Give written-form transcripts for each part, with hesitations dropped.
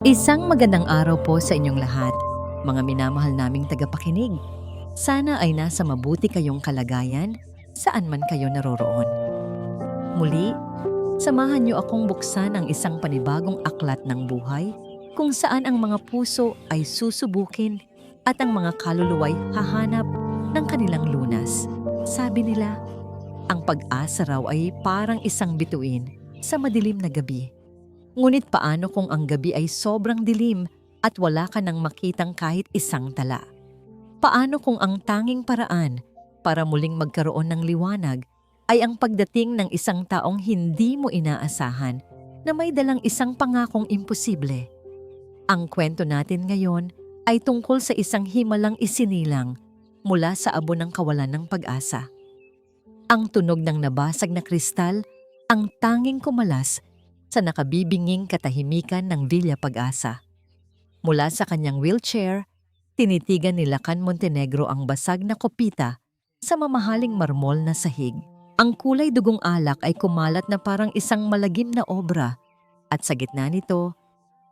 Isang magandang araw po sa inyong lahat, mga minamahal naming tagapakinig. Sana ay nasa mabuti kayong kalagayan, saan man kayo naroroon. Muli, samahan niyo akong buksan ang isang panibagong aklat ng buhay, kung saan ang mga puso ay susubukin at ang mga kaluluway hahanap ng kanilang lunas. Sabi nila, ang pag-asa raw ay parang isang bituin sa madilim na gabi. Ngunit paano kung ang gabi ay sobrang dilim at wala ka nang makitang kahit isang tala? Paano kung ang tanging paraan para muling magkaroon ng liwanag ay ang pagdating ng isang taong hindi mo inaasahan na may dalang isang pangakong imposible? Ang kwento natin ngayon ay tungkol sa isang himalang isinilang mula sa abo ng kawalan ng pag-asa. Ang tunog ng nabasag na kristal ang tanging kumalas sa nakabibinging katahimikan ng Villa Pag-asa. Mula sa kanyang wheelchair, tinitigan ni Lacan Montenegro ang basag na kopita sa mamahaling marmol na sahig. Ang kulay dugong alak ay kumalat na parang isang malagim na obra at sa gitna nito,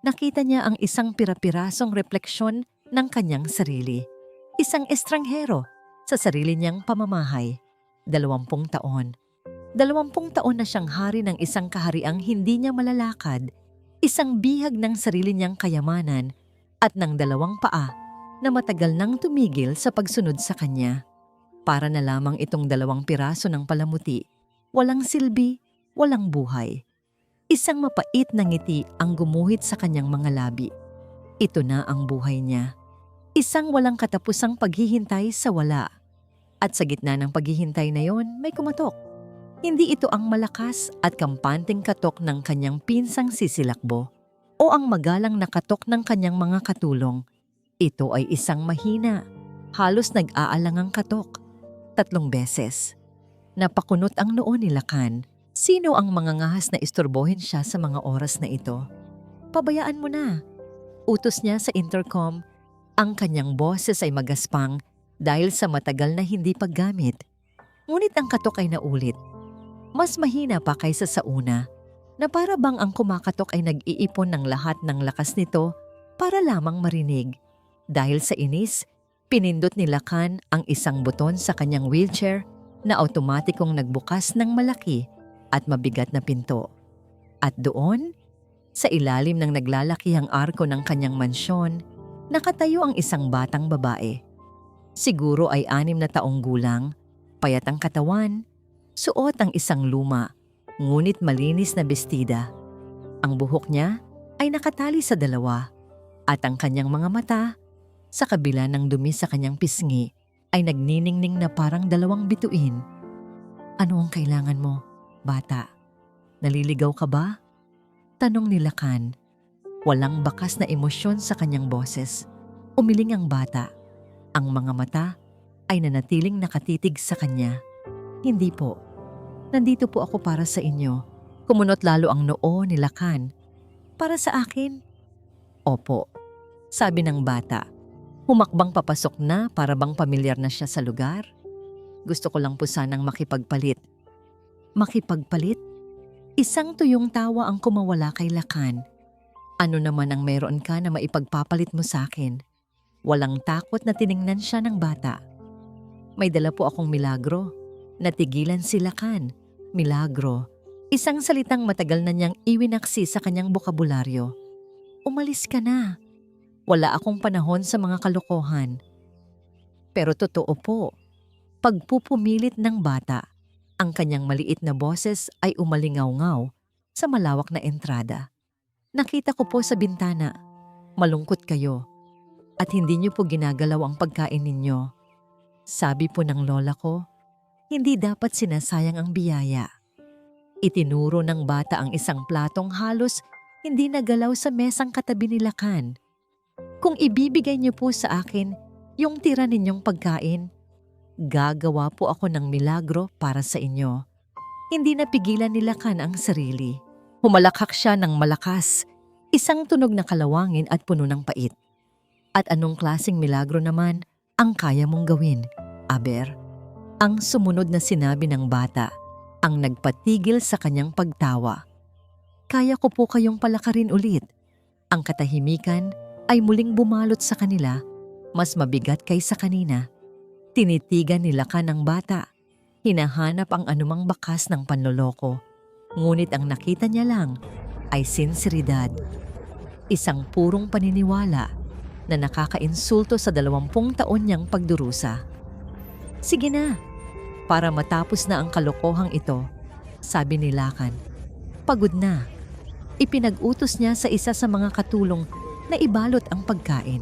nakita niya ang isang pirapirasong refleksyon ng kanyang sarili. Isang estranghero sa sarili niyang pamamahay, 20 taon. 20 taon na siyang hari ng isang kahariang hindi niya malalakad, isang bihag ng sarili niyang kayamanan at ng 2 paa na matagal nang tumigil sa pagsunod sa kanya. Para na lamang itong 2 piraso ng palamuti, walang silbi, walang buhay. Isang mapait na ngiti ang gumuhit sa kanyang mga labi. Ito na ang buhay niya. Isang walang katapusang paghihintay sa wala. At sa gitna ng paghihintay na yon, may kumatok. Hindi ito ang malakas at kampanteng katok ng kanyang pinsang sisilakbo o ang magalang na katok ng kanyang mga katulong. Ito ay isang mahina, halos nag-aalangang katok. 3 beses. Napakunot ang noo ni Lacan. Sino ang mga ngahas na istorbohin siya sa mga oras na ito? Pabayaan mo na. Utos niya sa intercom. Ang kanyang boses ay magaspang dahil sa matagal na hindi paggamit. Ngunit ang katok ay naulit. Mas mahina pa kaysa sa una, na para bang ang kumakatok ay nag-iipon ng lahat ng lakas nito para lamang marinig. Dahil sa inis, pinindot ni Lacan ang isang buton sa kanyang wheelchair na automatikong nagbukas ng malaki at mabigat na pinto. At doon, sa ilalim ng naglalakihang arko ng kanyang mansyon, nakatayo ang isang batang babae. Siguro ay 6 na taong gulang, payat ang katawan, suot ang isang luma, ngunit malinis na bestida. Ang buhok niya ay nakatali sa 2 at ang kanyang mga mata, sa kabila ng dumi sa kanyang pisngi, ay nagniningning na parang 2 bituin. Ano ang kailangan mo, bata? Naliligaw ka ba? Tanong ni Lacan. Walang bakas na emosyon sa kanyang boses. Umiling ang bata. Ang mga mata ay nanatiling nakatitig sa kanya. Hindi po. Nandito po ako para sa inyo. Kumunot lalo ang noo ni Lacan. Para sa akin? Opo, sabi ng bata. Humakbang papasok na para bang pamilyar na siya sa lugar. Gusto ko lang po sanang makipagpalit. Makipagpalit? Isang tuyong tawa ang kumawala kay Lacan. Ano naman ang meron ka na maipagpapalit mo sa akin? Walang takot na tiningnan siya ng bata. May dala po akong milagro. Natigilan si Lacan. Milagro. Isang salitang matagal na niyang iwinaksi sa kanyang bokabularyo. Umalis ka na. Wala akong panahon sa mga kalokohan. Pero totoo po. Pagpupumilit ng bata, ang kanyang maliit na boses ay umalingaw-ngaw sa malawak na entrada. Nakita ko po sa bintana. Malungkot kayo. At hindi niyo po ginagalaw ang pagkain ninyo. Sabi po ng lola ko, hindi dapat sinasayang ang biyaya. Itinuro ng bata ang isang platong halos hindi nagalaw sa mesang katabi ni Lacan. Kung ibibigay niyo po sa akin yung tira ninyong pagkain, gagawa po ako ng milagro para sa inyo. Hindi napigilan ni Lacan ang sarili. Humalakhak siya ng malakas, isang tunog na kalawangin at puno ng pait. At anong klaseng milagro naman ang kaya mong gawin, Aber? Ang sumunod na sinabi ng bata, ang nagpatigil sa kanyang pagtawa. Kaya ko po kayong palakarin ulit. Ang katahimikan ay muling bumalot sa kanila, mas mabigat kaysa kanina. Tinitigan ni Lakan ang bata. Hinahanap ang anumang bakas ng panloloko. Ngunit ang nakita niya lang ay sinseridad. Isang purong paniniwala na nakakainsulto sa 20 taon niyang pagdurusa. Sige na, para matapos na ang kalokohang ito, sabi ni Lakan. Pagod na. Ipinag-utos niya sa isa sa mga katulong na ibalot ang pagkain.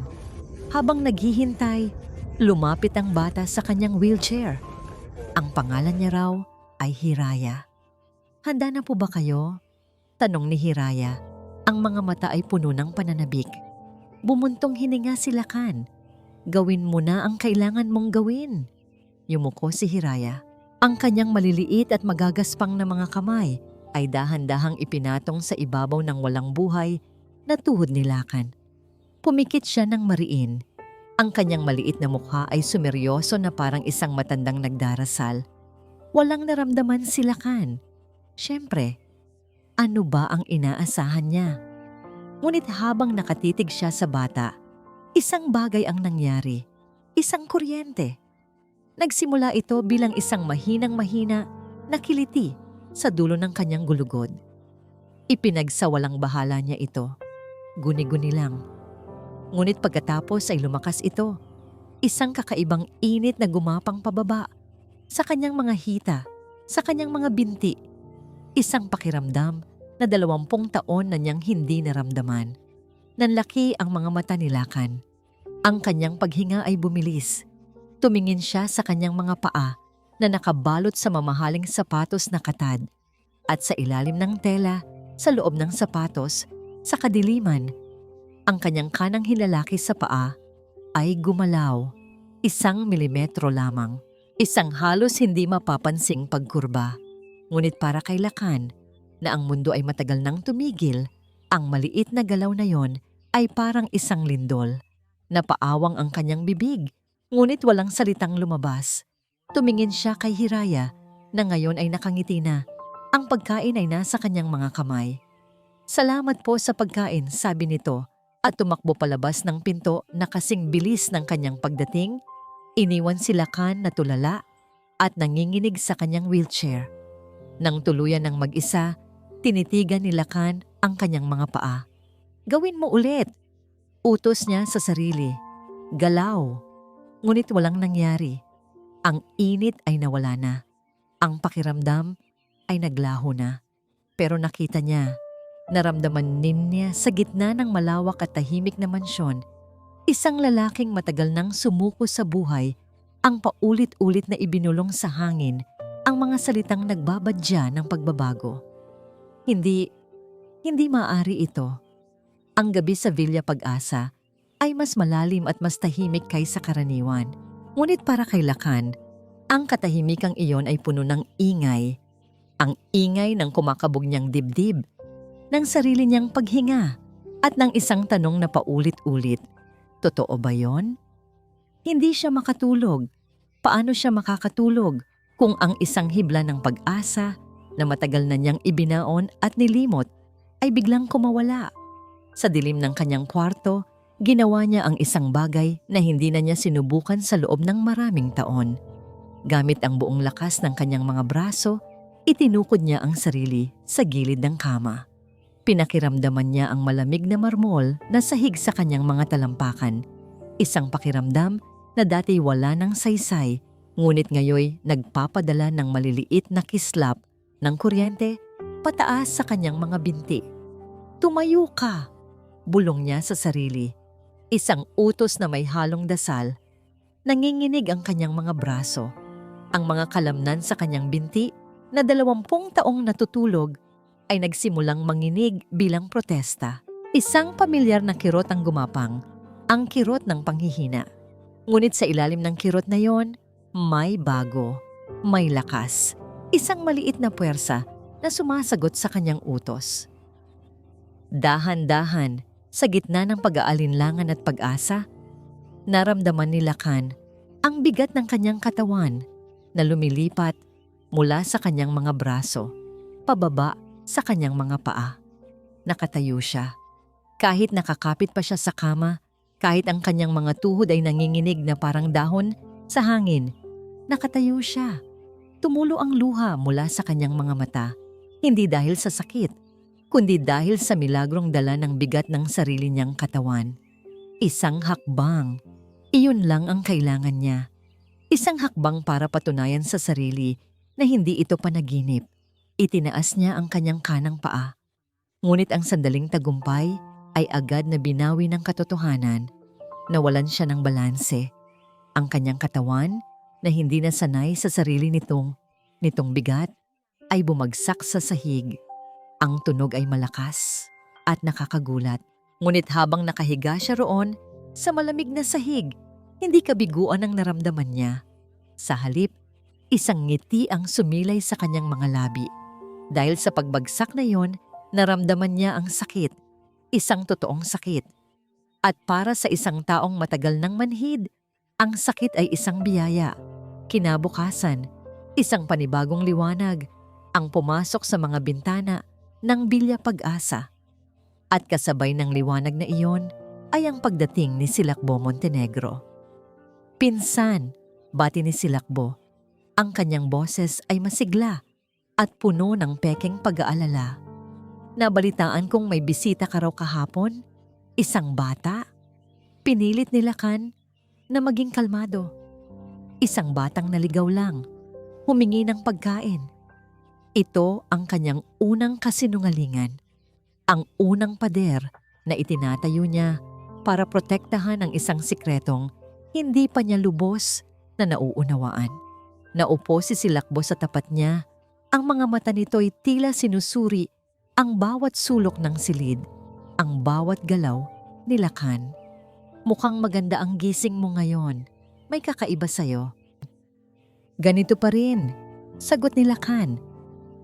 Habang naghihintay, lumapit ang bata sa kanyang wheelchair. Ang pangalan niya raw ay Hiraya. Handa na po ba kayo? Tanong ni Hiraya. Ang mga mata ay puno ng pananabik. Bumuntong hininga si Lakan. Gawin mo na ang kailangan mong gawin. Yumuko si Hiraya. Ang kanyang maliliit at magagaspang na mga kamay ay dahan-dahang ipinatong sa ibabaw ng walang buhay na tuhod ni Lakan. Pumikit siya ng mariin. Ang kanyang maliit na mukha ay sumeryoso na parang isang matandang nagdarasal. Walang naramdaman si Lakan. Siyempre, ano ba ang inaasahan niya? Ngunit habang nakatitig siya sa bata, isang bagay ang nangyari. Isang kuryente. Nagsimula ito bilang isang mahinang-mahina na kiliti sa dulo ng kanyang gulugod. Ipinagsawalang bahala niya ito. Guni-guni lang. Ngunit pagkatapos ay lumakas ito. Isang kakaibang init na gumapang pababa sa kanyang mga hita, sa kanyang mga binti. Isang pakiramdam na 20 taon na niyang hindi naramdaman. Nanlaki ang mga mata ni Lakan. Ang kanyang paghinga ay bumilis. Tumingin siya sa kanyang mga paa na nakabalot sa mamahaling sapatos na katad. At sa ilalim ng tela, sa loob ng sapatos, sa kadiliman, ang kanyang kanang hilalaki sa paa ay gumalaw. 1 milimetro lamang. Isang halos hindi mapapansing pagkurba. Ngunit para kay Lakan, na ang mundo ay matagal nang tumigil, ang maliit na galaw na yon ay parang isang lindol. Napaawang ang kanyang bibig, ngunit walang salitang lumabas. Tumingin siya kay Hiraya na ngayon ay nakangiti na. Ang pagkain ay nasa kanyang mga kamay. Salamat po sa pagkain, sabi nito, at tumakbo palabas ng pinto na kasing bilis ng kanyang pagdating. Iniwan si Lakan na tulala at nanginginig sa kanyang wheelchair. Nang tuluyan ng mag-isa, tinitigan ni Lakan ang kanyang mga paa. Gawin mo ulit. Utos niya sa sarili. Galaw. Ngunit walang nangyari. Ang init ay nawala na. Ang pakiramdam ay naglaho na. Pero nakita niya, naramdaman niya sa gitna ng malawak at tahimik na mansyon, isang lalaking matagal nang sumuko sa buhay ang paulit-ulit na ibinulong sa hangin ang mga salitang nagbabadya ng pagbabago. Hindi maaari ito. Ang gabi sa Villa Pag-asa ay mas malalim at mas tahimik kaysa karaniwan. Ngunit para kay Lakan, ang katahimikang iyon ay puno ng ingay. Ang ingay ng kumakabog niyang dibdib, ng sarili niyang paghinga, at ng isang tanong na paulit-ulit. Totoo ba yon? Hindi siya makatulog. Paano siya makakatulog kung ang isang hibla ng pag-asa na matagal na niyang ibinaon at nilimot ay biglang kumawala? Sa dilim ng kanyang kwarto, ginawa niya ang isang bagay na hindi na niya sinubukan sa loob ng maraming taon. Gamit ang buong lakas ng kanyang mga braso, itinukod niya ang sarili sa gilid ng kama. Pinakiramdaman niya ang malamig na marmol na sahig sa kanyang mga talampakan. Isang pakiramdam na dati wala ng saysay, ngunit ngayoy nagpapadala ng maliliit na kislap ng kuryente pataas sa kanyang mga binti. Tumayo ka! Bulong niya sa sarili. Isang utos na may halong dasal. Nanginginig ang kanyang mga braso. Ang mga kalamnan sa kanyang binti na 20 taong natutulog ay nagsimulang manginig bilang protesta. Isang pamilyar na kirot ang gumapang, ang kirot ng panghihina. Ngunit sa ilalim ng kirot na yon, may bago, may lakas. Isang maliit na puwersa na sumasagot sa kanyang utos. Dahan-dahan, sa gitna ng pag-aalinlangan at pag-asa, naramdaman ni Lakan ang bigat ng kanyang katawan na lumilipat mula sa kanyang mga braso, pababa sa kanyang mga paa. Nakatayo siya. Kahit nakakapit pa siya sa kama, kahit ang kanyang mga tuhod ay nanginginig na parang dahon sa hangin, nakatayo siya. Tumulo ang luha mula sa kanyang mga mata, hindi dahil sa sakit, kundi dahil sa milagrong dala ng bigat ng sarili niyang katawan. Isang hakbang. Iyon lang ang kailangan niya. Isang hakbang para patunayan sa sarili na hindi ito panaginip. Itinaas niya ang kanyang kanang paa. Ngunit ang sandaling tagumpay ay agad na binawi ng katotohanan. Nawalan siya ng balanse. Ang kanyang katawan, na hindi na sanay sa sarili nitong bigat, ay bumagsak sa sahig. Ang tunog ay malakas at nakakagulat. Ngunit habang nakahiga siya roon sa malamig na sahig, hindi kabiguan ang naramdaman niya. Sa halip, isang ngiti ang sumilay sa kanyang mga labi. Dahil sa pagbagsak na yon, naramdaman niya ang sakit, isang totoong sakit. At para sa isang taong matagal nang manhid, ang sakit ay isang biyaya. Kinabukasan, isang panibagong liwanag ang pumasok sa mga bintana ng Villa Pag-asa. At kasabay ng liwanag na iyon ay ang pagdating ni Silakbo Montenegro. Pinsan, bati ni Silakbo. Ang kanyang boses ay masigla at puno ng pekeng pag-aalala. Nabalitaan kong may bisita ka raw kahapon, isang bata. Pinilit ni Lakan na maging kalmado. Isang batang naligaw lang, humingi ng pagkain. Ito ang kanyang unang kasinungalingan. Ang unang pader na itinatayo niya para protektahan ang isang sikretong hindi pa niya lubos na nauunawaan. Naupo si Silakbo sa tapat niya. Ang mga mata nito ay tila sinusuri ang bawat sulok ng silid, ang bawat galaw ni Lakan. Mukhang maganda ang gising mo ngayon. May kakaiba sa'yo. Ganito pa rin, sagot ni Lakan.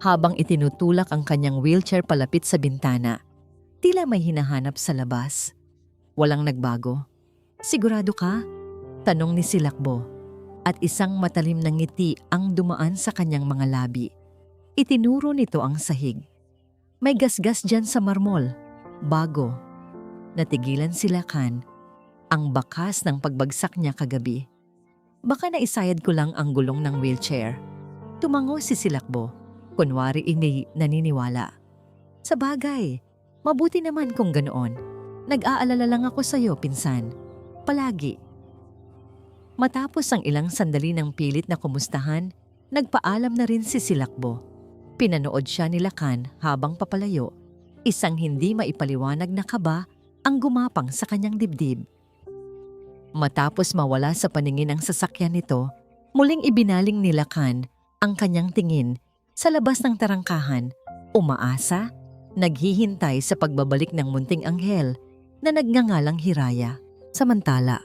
Habang itinutulak ang kanyang wheelchair palapit sa bintana, tila may hinahanap sa labas. Walang nagbago. Sigurado ka? Tanong ni Silakbo. At isang matalim na ngiti ang dumaan sa kanyang mga labi. Itinuro nito ang sahig. May gasgas dyan sa marmol. Bago. Natigilan si Lakan. Ang bakas ng pagbagsak niya kagabi. Baka naisayad ko lang ang gulong ng wheelchair. Tumango si Silakbo. Kunwari ini naniniwala. Sa bagay, mabuti naman kung ganoon. Nag-aalala lang ako sa'yo, pinsan. Palagi. Matapos ang ilang sandali ng pilit na kumustahan, nagpaalam na rin si Silakbo. Pinanood siya ni Lakan habang papalayo. Isang hindi maipaliwanag na kaba ang gumapang sa kanyang dibdib. Matapos mawala sa paningin ang sasakyan nito, muling ibinaling ni Lakan ang kanyang tingin sa labas ng tarangkahan, umaasa, naghihintay sa pagbabalik ng munting anghel na nagngangalang Hiraya. Samantala,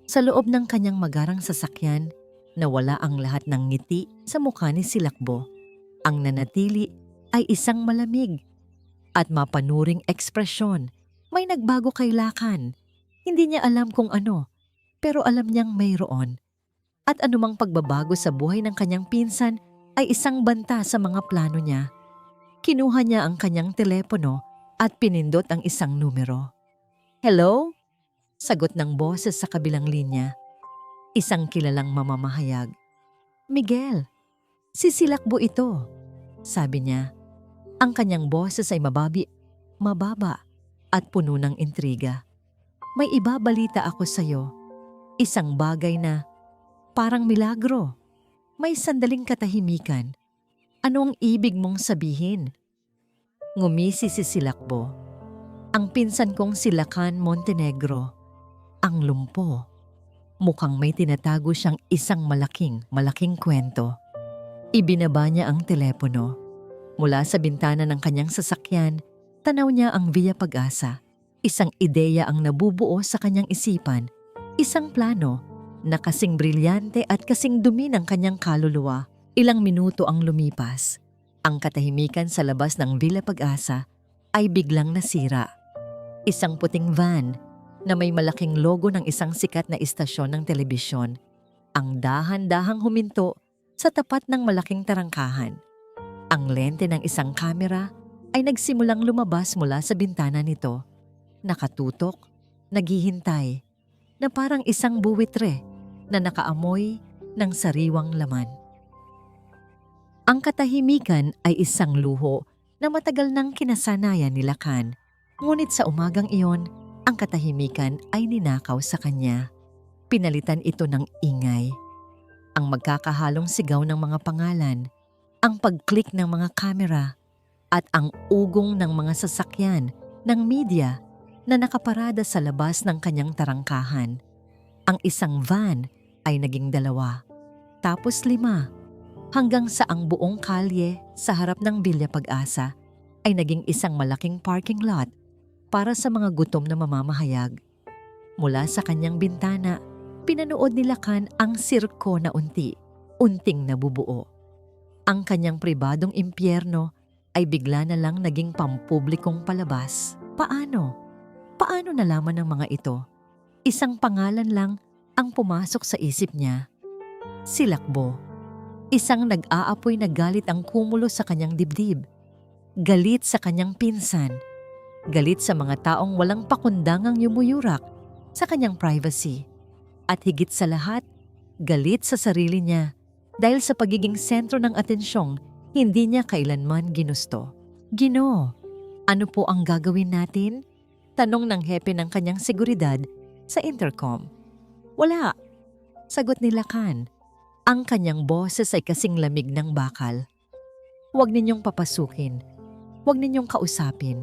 sa loob ng kanyang magarang sasakyan, nawala ang lahat ng ngiti sa mukha ni Silakbo. Ang nanatili ay isang malamig at mapanuring ekspresyon. May nagbago kay Lakan. Hindi niya alam kung ano, pero alam niyang mayroon. At anumang pagbabago sa buhay ng kanyang pinsan ay isang banta sa mga plano niya. Kinuha niya ang kanyang telepono at pinindot ang isang numero. Hello? Sagot ng boses sa kabilang linya. Isang kilalang mamamahayag. Miguel, si Silakbo ito, sabi niya. Ang kanyang boses ay mababa at puno ng intriga. May ibabalita ako sa'yo. Isang bagay na parang milagro. May sandaling katahimikan. Ano ang ibig mong sabihin? Ngumisi si Silakbo. Ang pinsan kong si Lakan Montenegro. Ang lumpo. Mukhang may tinatago siyang isang malaking kwento. Ibinaba niya ang telepono. Mula sa bintana ng kanyang sasakyan, tanaw niya ang Villa Pag-asa. Isang ideya ang nabubuo sa kanyang isipan. Isang plano na kasing brilyante at kasing dumi ng kanyang kaluluwa. Ilang minuto ang lumipas. Ang katahimikan sa labas ng Villa Pag-asa ay biglang nasira. Isang puting van na may malaking logo ng isang sikat na istasyon ng telebisyon ang dahan-dahang huminto sa tapat ng malaking tarangkahan. Ang lente ng isang kamera ay nagsimulang lumabas mula sa bintana nito. nakatutok, naghihintay, na parang isang buwitre na nakaamoy ng sariwang laman. Ang katahimikan ay isang luho na matagal nang kinasanayan ni Lacan, ngunit sa umagang iyon, ang katahimikan ay ninakaw sa kanya. Pinalitan ito ng ingay. Ang magkakahalong sigaw ng mga pangalan, ang pag-click ng mga kamera, at ang ugong ng mga sasakyan ng media na nakaparada sa labas ng kanyang tarangkahan. Ang isang van ay naging 2, tapos 5, hanggang sa ang buong kalye sa harap ng Villa Pag-asa ay naging isang malaking parking lot para sa mga gutom na mamamahayag. Mula sa kanyang bintana, pinanood ni Lacan ang sirko na unting nabubuo. Ang kanyang pribadong impyerno ay bigla na lang naging pampublikong palabas. Paano? Paano nalaman ng mga ito? Isang pangalan lang ang pumasok sa isip niya. Si Lakbo. Isang nag-aapoy na galit ang kumulo sa kanyang dibdib. Galit sa kanyang pinsan. Galit sa mga taong walang pakundangang yumuyurak sa kanyang privacy. At higit sa lahat, galit sa sarili niya dahil sa pagiging sentro ng atensyong hindi niya kailanman ginusto. Ginoo, ano po ang gagawin natin? Tanong ng hepe ng kanyang seguridad sa intercom. Wala, sagot ni Lacan. Ang kanyang boses ay kasing lamig ng bakal. Huwag ninyong papasukin. Huwag ninyong kausapin.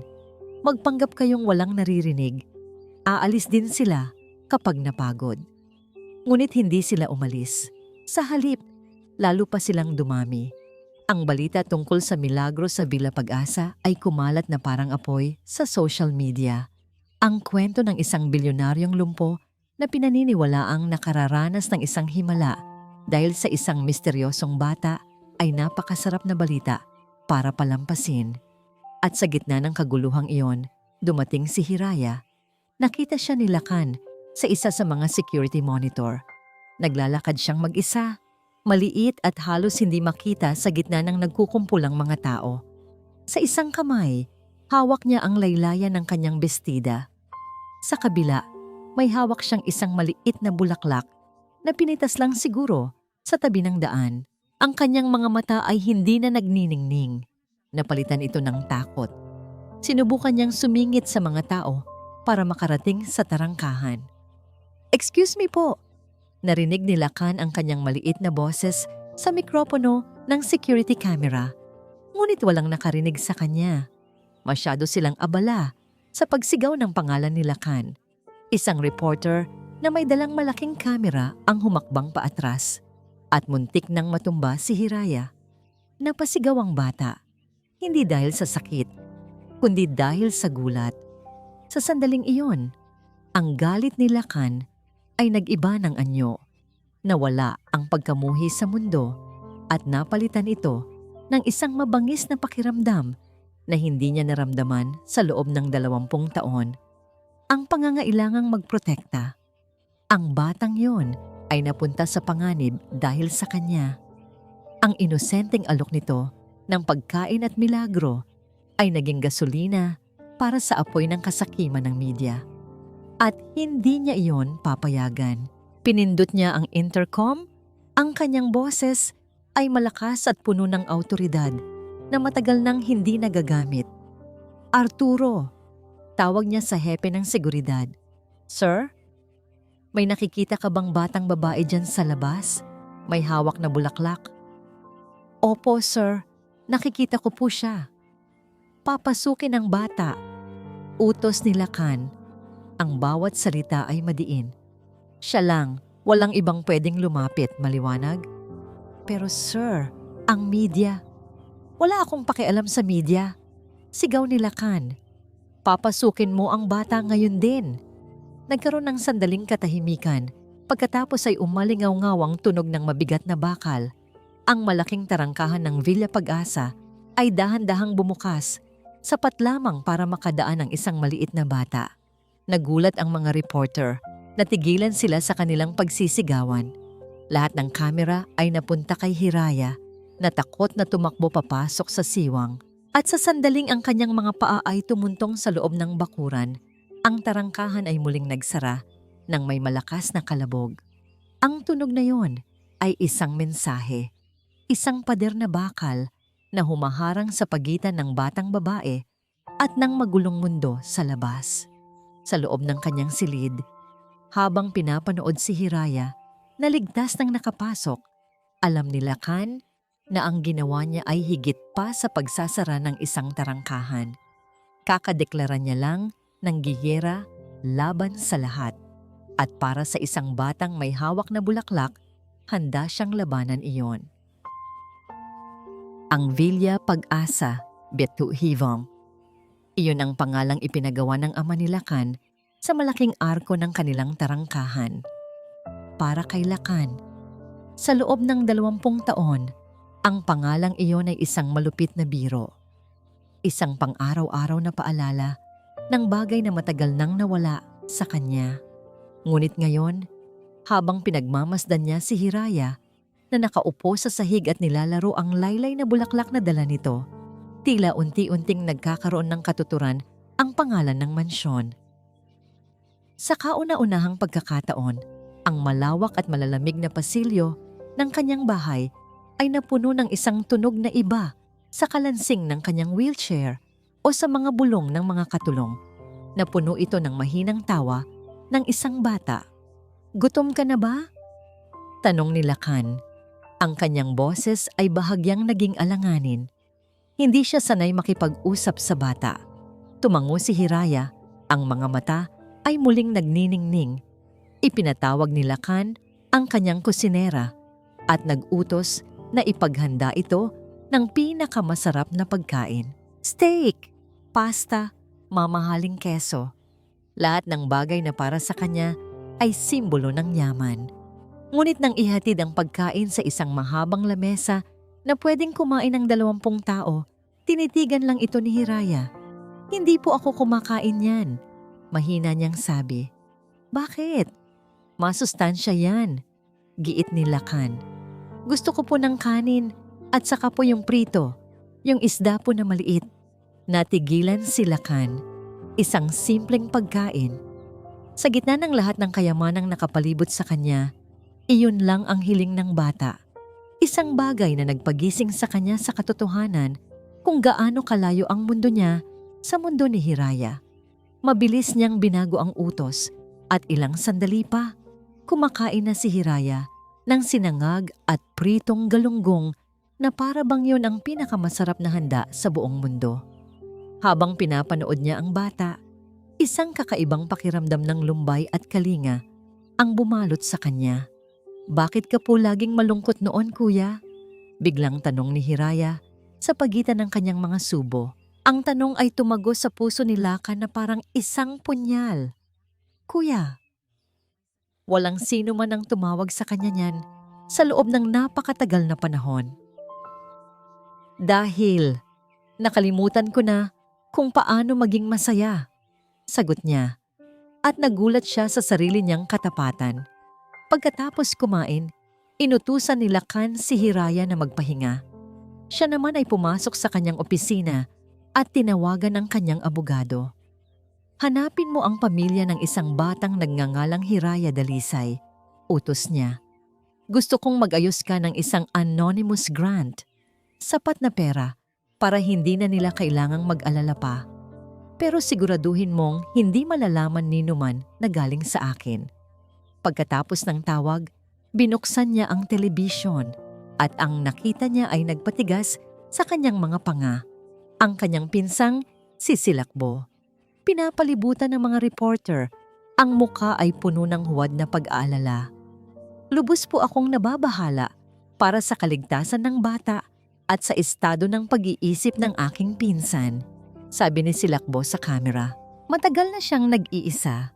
Magpanggap kayong walang naririnig. Aalis din sila kapag napagod. Ngunit hindi sila umalis. Sa halip, lalo pa silang dumami. Ang balita tungkol sa milagro sa Villa Pag-asa ay kumalat na parang apoy sa social media. Ang kwento ng isang bilyonaryong lumpo na pinaniniwalaang nakararanas ng isang himala dahil sa isang misteryosong bata ay napakasarap na balita para palampasin. At sa gitna ng kaguluhang iyon, dumating si Hiraya. Nakita siya ni Lacan sa isa sa mga security monitor. Naglalakad siyang mag-isa, maliit at halos hindi makita sa gitna ng nagkukumpulang mga tao. Sa isang kamay, hawak niya ang laylayan ng kanyang bestida. Sa kabila, may hawak siyang isang maliit na bulaklak na pinitas lang siguro sa tabi ng daan. Ang kanyang mga mata ay hindi na nagniningning. Napalitan ito ng takot. Sinubukan niyang sumingit sa mga tao para makarating sa tarangkahan. "Excuse me po." Narinig ni Lacan ang kanyang maliit na boses sa mikropono ng security camera. Ngunit walang nakarinig sa kanya. Masyado silang abala sa pagsigaw ng pangalan ni Lacan. Isang reporter na may dalang malaking kamera ang humakbang paatras at muntik nang matumba si Hiraya. Napasigaw ang bata, hindi dahil sa sakit, kundi dahil sa gulat. Sa sandaling iyon, ang galit ni Lacan ay nag-iba ng anyo. Nawala ang pagkamuhi sa mundo at napalitan ito ng isang mabangis na pakiramdam na hindi niya naramdaman sa loob ng 20 taon. Ang pangangailangang magprotekta. Ang batang yon ay napunta sa panganib dahil sa kanya. Ang inosenteng alok nito ng pagkain at milagro ay naging gasolina para sa apoy ng kasakiman ng media. At hindi niya iyon papayagan. Pinindot niya ang intercom. Ang kanyang boses ay malakas at puno ng awtoridad na matagal nang hindi nagagamit. "Arturo," tawag niya sa hepe ng seguridad. "Sir? May nakikita ka bang batang babae dyan sa labas? May hawak na bulaklak?" "Opo, sir. Nakikita ko po siya." "Papasukin ang bata." Utos ni Lacan. Ang bawat salita ay madiin. Siya lang, walang ibang pwedeng lumapit, maliwanag. "Pero sir, ang media." "Wala akong pakialam sa media." Sigaw ni Lacan. "Papasukin mo ang bata ngayon din." Nagkaroon ng sandaling katahimikan. Pagkatapos ay umalingaw-ngaw ang tunog ng mabigat na bakal. Ang malaking tarangkahan ng Villa Pag-asa ay dahan-dahang bumukas, sapat lamang para makadaan ang isang maliit na bata. Nagulat ang mga reporter. Natigilan sila sa kanilang pagsisigawan. Lahat ng kamera ay napunta kay Hiraya, na takot na tumakbo papasok sa siwang. At sa sandaling ang kanyang mga paa ay tumuntong sa loob ng bakuran, Ang tarangkahan ay muling nagsara nang may malakas na kalabog. Ang tunog na yon ay isang mensahe, isang pader na bakal na humaharang sa pagitan ng batang babae at ng magulong mundo sa labas. Sa loob ng kanyang silid, habang pinapanood si Hiraya na ligtas nang nakapasok, alam ni Lakan na ang ginawa niya ay higit pa sa pagsasara ng isang tarangkahan. Kakadeklara niya lang ng giyera laban sa lahat. At para sa isang batang may hawak na bulaklak, handa siyang labanan iyon. Ang Villa Pag-asa, Betu Hivong. Iyon ang pangalang ipinagawa ng ama ni Lakan sa malaking arko ng kanilang tarangkahan. Para kay Lakan, sa loob ng 20 taon, ang pangalang iyon ay isang malupit na biro. Isang pang-araw-araw na paalala ng bagay na matagal nang nawala sa kanya. Ngunit ngayon, habang pinagmamasdan niya si Hiraya na nakaupo sa sahig at nilalaro ang laylay na bulaklak na dala nito, tila unti-unting nagkakaroon ng katuturan ang pangalan ng mansyon. Sa kauna-unahang pagkakataon, ang malawak at malalamig na pasilyo ng kanyang bahay ay napuno ng isang tunog na iba sa kalansing ng kanyang wheelchair o sa mga bulong ng mga katulong. Napuno ito ng mahinang tawa ng isang bata. "Gutom ka na ba?" tanong ni Lakan. Ang kanyang boses ay bahagyang naging alanganin. Hindi siya sanay makipag-usap sa bata. Tumango si Hiraya, ang mga mata ay muling nagniningning. Ipinatawag ni Lakan ang kanyang kusinera at nag-utos na ipaghanda ito ng pinakamasarap na pagkain. Steak, pasta, mamahaling keso. Lahat ng bagay na para sa kanya ay simbolo ng yaman. Ngunit nang ihatid ang pagkain sa isang mahabang lamesa na pwedeng kumain ng 20 tao, tinitigan lang ito ni Hiraya. "Hindi po ako kumakain yan," mahina niyang sabi. "Bakit? Masustansya yan," giit ni Lakan. "Gusto ko po ng kanin at saka po yung prito, yung isda po na maliit." Natigilan si Lakan. Isang simpleng pagkain. Sa gitna ng lahat ng kayamanang nakapalibot sa kanya, iyon lang ang hiling ng bata. Isang bagay na nagpagising sa kanya sa katotohanan kung gaano kalayo ang mundo niya sa mundo ni Hiraya. Mabilis niyang binago ang utos at ilang sandali pa, kumakain na si Hiraya ng sinangag at pritong galunggong na para bang yun ang pinakamasarap na handa sa buong mundo. Habang pinapanood niya ang bata, isang kakaibang pakiramdam ng lumbay at kalinga ang bumalot sa kanya. "Bakit ka po laging malungkot noon, kuya?" biglang tanong ni Hiraya sa pagitan ng kanyang mga subo. Ang tanong ay tumago sa puso ni Lakan na parang isang punyal. "Kuya." Walang sino man ang tumawag sa kanya niyan sa loob ng napakatagal na panahon. "Dahil nakalimutan ko na kung paano maging masaya," sagot niya. At nagulat siya sa sarili niyang katapatan. Pagkatapos kumain, inutusan ni Lakan si Hiraya na magpahinga. Siya naman ay pumasok sa kanyang opisina at tinawagan ang kanyang abogado. "Hanapin mo ang pamilya ng isang batang nagngangalang Hiraya Dalisay," utos niya. "Gusto kong mag-ayos ka ng isang anonymous grant. Sapat na pera para hindi na nila kailangang mag-alala pa. Pero siguraduhin mong hindi malalaman ni numan na galing sa akin." Pagkatapos ng tawag, binuksan niya ang telebisyon at ang nakita niya ay nagpatigas sa kanyang mga panga. Ang kanyang pinsang sisilakbo. Pinapalibutan ng mga reporter, ang muka ay puno ng huwad na pag-aalala. "Lubos po akong nababahala para sa kaligtasan ng bata at sa estado ng pag-iisip ng aking pinsan," sabi ni Silakbo sa kamera. Matagal na siyang nag-iisa.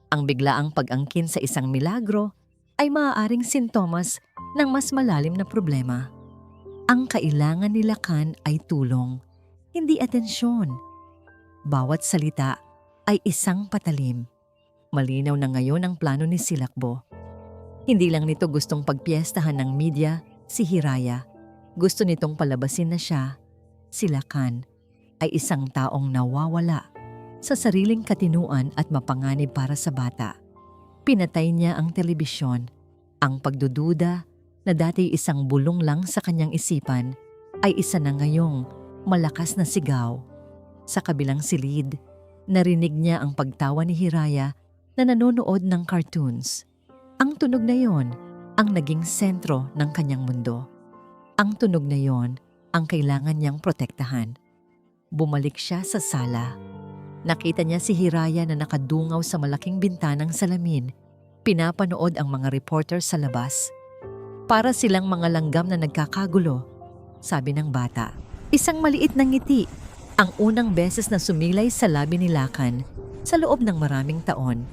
Ang biglaang pag-angkin sa isang milagro ay maaaring sintomas ng mas malalim na problema. Ang kailangan ni Lakan ay tulong, hindi atensyon. Bawat salita ay isang patalim. Malinaw na ngayon ang plano ni Silakbo. Hindi lang nito gustong pagpiestahan ng media si Hiraya. Gusto nitong palabasin na siya, si Lakan, ay isang taong nawawala sa sariling katinuan at mapanganib para sa bata. Pinatay niya ang telebisyon. Ang pagdududa na dati isang bulong lang sa kanyang isipan ay isa na ngayong malakas na sigaw. Sa kabilang silid, narinig niya ang pagtawa ni Hiraya na nanonood ng cartoons. Ang tunog na yon ang naging sentro ng kanyang mundo. Ang tunog na yon ang kailangan niyang protektahan. Bumalik siya sa sala. Nakita niya si Hiraya na nakadungaw sa malaking bintanang salamin. Pinapanood ang mga reporter sa labas. Para silang mga langgam na nagkakagulo, sabi ng bata. Isang maliit na ngiti, ang unang beses na sumilay sa labi ni Lakan sa loob ng maraming taon.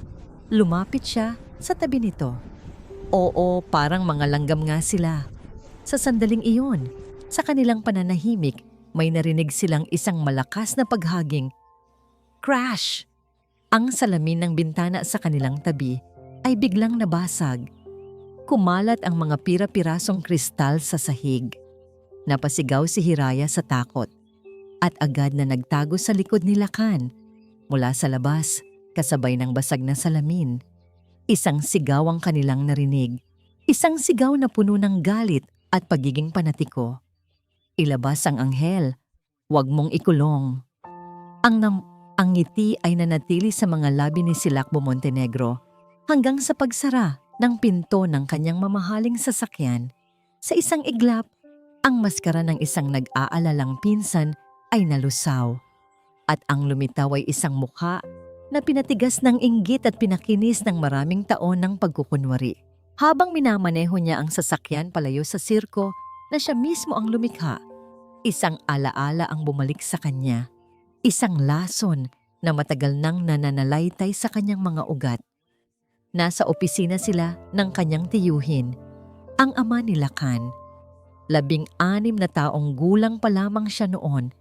Lumapit siya sa tabi nito. Oo, parang mga langgam nga sila. Sa sandaling iyon, sa kanilang pananahimik, may narinig silang isang malakas na paghaging. Crash! Ang salamin ng bintana sa kanilang tabi ay biglang nabasag. Kumalat ang mga pira-pirasong kristal sa sahig. Napasigaw si Hiraya sa takot at agad na nagtago sa likod ni Lakan. Mula sa labas, kasabay ng basag na salamin. Isang sigaw ang kanilang narinig. Isang sigaw na puno ng galit at pagiging panatiko. Ilabas ang anghel. Huwag mong ikulong. Ang ngiti ay nanatili sa mga labi ni Silakbo Montenegro hanggang sa pagsara ng pinto ng kanyang mamahaling sasakyan. Sa isang iglap, ang maskara ng isang nag-aalalang pinsan ay nalusaw. At ang lumitaw ay isang mukha na pinatigas ng inggit at pinakinis ng maraming taon ng pagkukunwari. Habang minamaneho niya ang sasakyan palayo sa sirko na siya mismo ang lumikha, isang alaala ang bumalik sa kanya. Isang lason na matagal nang nananalaytay sa kanyang mga ugat. Nasa opisina sila ng kanyang tiyuhin, ang ama ni Lakan. 16 na taong gulang pa lamang siya noon,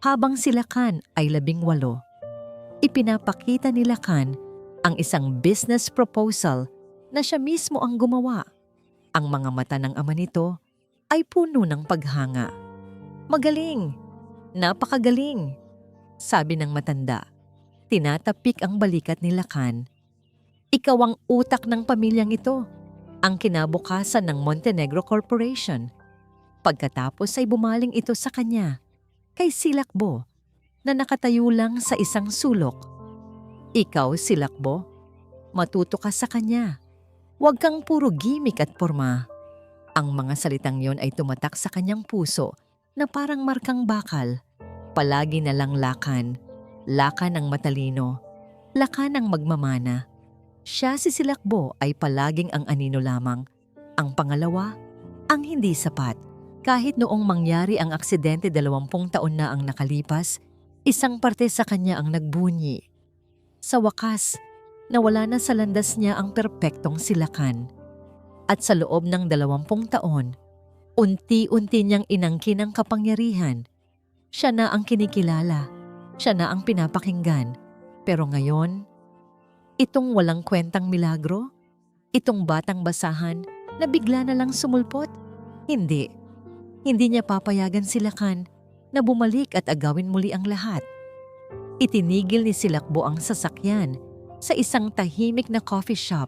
habang si Lakan ay 18. Ipinapakita ni Lakan ang isang business proposal na siya mismo ang gumawa. Ang mga mata ng ama nito ay puno ng paghanga. Magaling! Napakagaling! Sabi ng matanda. Tinatapik ang balikat ni Lakan. Ikaw ang utak ng pamilyang ito, ang kinabukasan ng Montenegro Corporation. Pagkatapos ay bumaling ito sa kanya, kay Silakbo, na nakatayo lang sa isang sulok. Ikaw, Silakbo, matuto ka sa kanya. Huwag kang puro gimmick at porma. Ang mga salitang yon ay tumatak sa kanyang puso na parang markang bakal. Palagi na lang Lakan. Lakan ang matalino. Lakan ang magmamana. Siya si Silakbo ay palaging ang anino lamang. Ang pangalawa, ang hindi sapat. Kahit noong mangyari ang aksidente 20 taon na ang nakalipas, isang parte sa kanya ang nagbunyi. Sa wakas, nawala na sa landas niya ang perpektong si Lakan. At sa loob ng 20 taon, unti-unti niyang inangkin ang kapangyarihan. Siya na ang kinikilala, siya na ang pinapakinggan. Pero ngayon, itong walang kwentang milagro, itong batang basahan na bigla na lang sumulpot, hindi. Hindi niya papayagan si Lakan na bumalik at agawin muli ang lahat. Itinigil ni Silakbo ang sasakyan sa isang tahimik na coffee shop.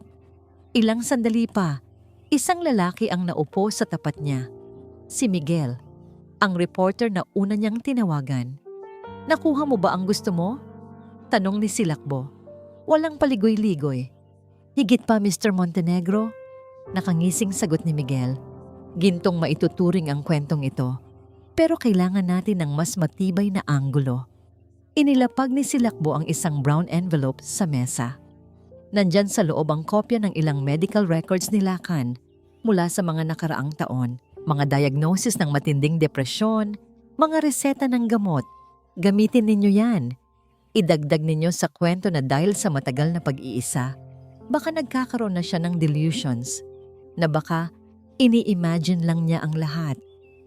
Ilang sandali pa, isang lalaki ang naupo sa tapat niya. Si Miguel, ang reporter na una niyang tinawagan. Nakuha mo ba ang gusto mo? Tanong ni Silakbo. Walang paligoy-ligoy. Higit pa, Mr. Montenegro? Nakangising sagot ni Miguel. Gintong maituturing ang kwentong ito. Pero kailangan natin ng mas matibay na anggulo. Inilapag ni Silakbo ang isang brown envelope sa mesa. Nandyan sa loob ang kopya ng ilang medical records ni Lakan mula sa mga nakaraang taon. Mga diagnosis ng matinding depresyon, mga reseta ng gamot. Gamitin ninyo yan. Idagdag ninyo sa kwento na dahil sa matagal na pag-iisa, baka nagkakaroon na siya ng delusions, na baka ini-imagine lang niya ang lahat,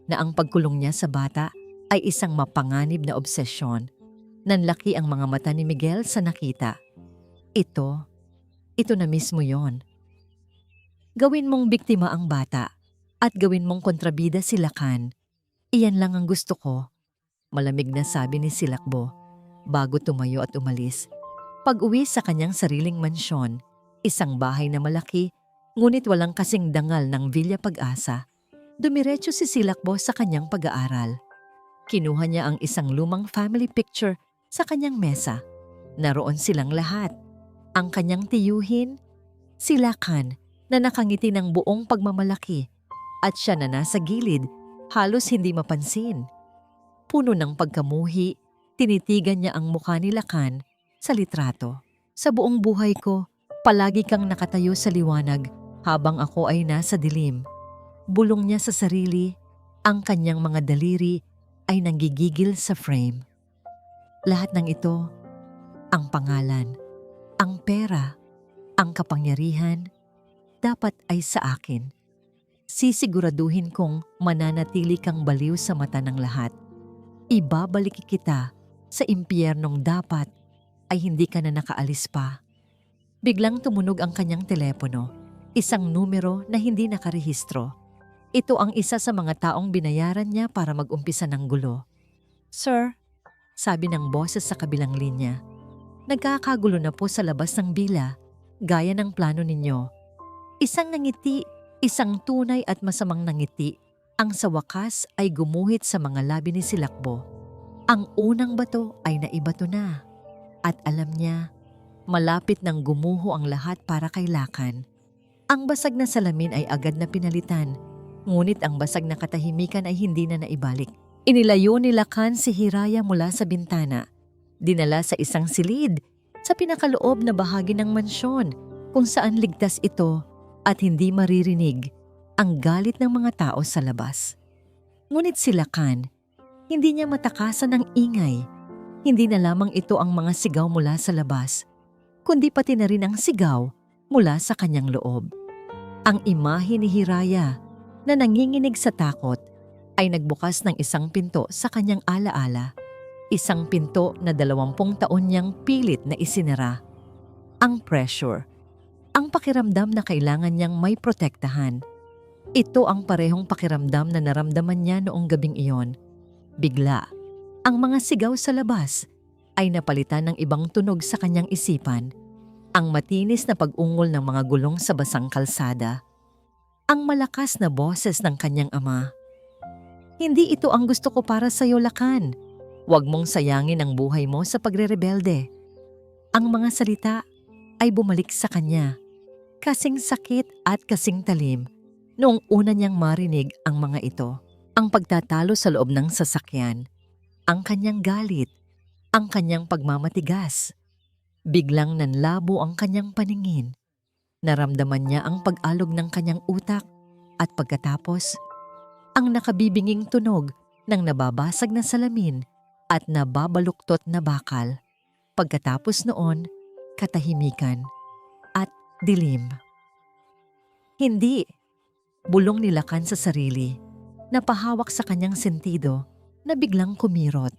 na ang pagkulong niya sa bata ay isang mapanganib na obsesyon. Nanlaki ang mga mata ni Miguel sa nakita. Ito na mismo yon. Gawin mong biktima ang bata at gawin mong kontrabida si Lakan. Iyan lang ang gusto ko. Malamig na sabi ni Silakbo. bago tumayo at umalis. Pag-uwi sa kanyang sariling mansyon, isang bahay na malaki, ngunit walang kasing dangal ng Villa Pag-asa, dumiretso si Silakbo sa kanyang pag-aaral. Kinuha niya ang isang lumang family picture sa kanyang mesa. Naroon silang lahat. Ang kanyang tiyuhin, si Lakan na nakangiti ng buong pagmamalaki, at siya na nasa gilid, halos hindi mapansin. Puno ng pagkamuhi, tinitigan niya ang mukha ni Lakan sa litrato. Sa buong buhay ko, palagi kang nakatayo sa liwanag habang ako ay nasa dilim. Bulong niya sa sarili, ang kanyang mga daliri ay nanggigigil sa frame. Lahat ng ito, ang pangalan, ang pera, ang kapangyarihan, dapat ay sa akin. Sisiguraduhin kong mananatili kang baliw sa mata ng lahat. Ibabalik kita sa impyernong dapat ay hindi ka na nakaalis pa. Biglang tumunog ang kanyang telepono, isang numero na hindi nakarehistro. Ito ang isa sa mga taong binayaran niya para mag-umpisa ng gulo. "Sir," sabi ng boses sa kabilang linya, "nagkakagulo na po sa labas ng bila, gaya ng plano ninyo." Isang nangiti, isang tunay at masamang nangiti, ang sa wakas ay gumuhit sa mga labi ni Silakbo. Ang unang bato ay naibato na. At alam niya, malapit nang gumuho ang lahat para kay Lakan. Ang basag na salamin ay agad na pinalitan, ngunit ang basag na katahimikan ay hindi na naibalik. Inilayo ni Lakan si Hiraya mula sa bintana. Dinala sa isang silid sa pinakaloob na bahagi ng mansyon, kung saan ligtas ito at hindi maririnig ang galit ng mga tao sa labas. Ngunit si Lakan, hindi niya matakasan ng ingay. Hindi na lamang ito ang mga sigaw mula sa labas, kundi pati na rin ang sigaw mula sa kanyang loob. Ang imahe ni Hiraya na nanginginig sa takot ay nagbukas ng isang pinto sa kanyang alaala. Isang pinto na 20 taon niyang pilit na isinara. Ang pressure. Ang pakiramdam na kailangan niyang may protektahan. Ito ang parehong pakiramdam na naramdaman niya noong gabing iyon. Bigla, ang mga sigaw sa labas ay napalitan ng ibang tunog sa kanyang isipan. Ang matinis na pag-ungol ng mga gulong sa basang kalsada. Ang malakas na boses ng kanyang ama. "Hindi ito ang gusto ko para sa iyo, Lakan. Huwag mong sayangin ang buhay mo sa pagrerebelde." Ang mga salita ay bumalik sa kanya. Kasing sakit at kasing talim noong una niyang marinig ang mga ito. Ang pagtatalo sa loob ng sasakyan, ang kanyang galit, ang kanyang pagmamatigas. Biglang nanlabo ang kanyang paningin. Naramdaman niya ang pag-alog ng kanyang utak at pagkatapos, ang nakabibinging tunog ng nababasag na salamin at nababaluktot na bakal. Pagkatapos noon, katahimikan at dilim. "Hindi," bulong ni Lakan sa sarili, napahawak sa kanyang sentido na biglang kumirot.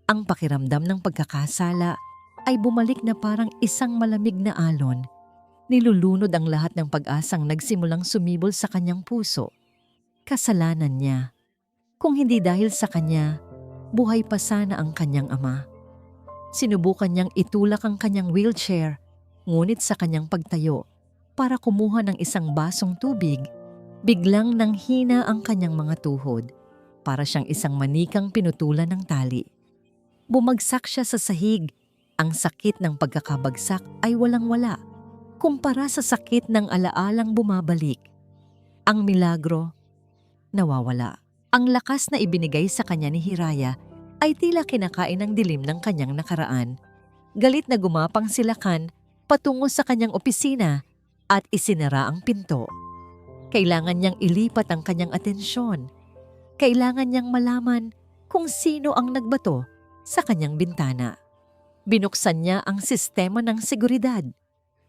Ang pakiramdam ng pagkakasala ay bumalik na parang isang malamig na alon. Nilulunod ang lahat ng pag-asang nagsimulang sumibol sa kanyang puso. Kasalanan niya. Kung hindi dahil sa kanya, buhay pa sana ang kanyang ama. Sinubukan niyang itulak ang kanyang wheelchair, ngunit sa kanyang pagtayo para kumuha ng isang basong tubig, biglang nanghina ang kanyang mga tuhod, para siyang isang manikang pinutulan ng tali. Bumagsak siya sa sahig. Ang sakit ng pagkakabagsak ay walang-wala kumpara sa sakit ng alaalang bumabalik. Ang milagro, nawawala. Ang lakas na ibinigay sa kanya ni Hiraya ay tila kinakain ng dilim ng kanyang nakaraan. Galit na gumapang si Lakan patungo sa kanyang opisina at isinara ang pinto. Kailangan niyang ilipat ang kanyang atensyon. Kailangan niyang malaman kung sino ang nagbato sa kanyang bintana. Binuksan niya ang sistema ng seguridad.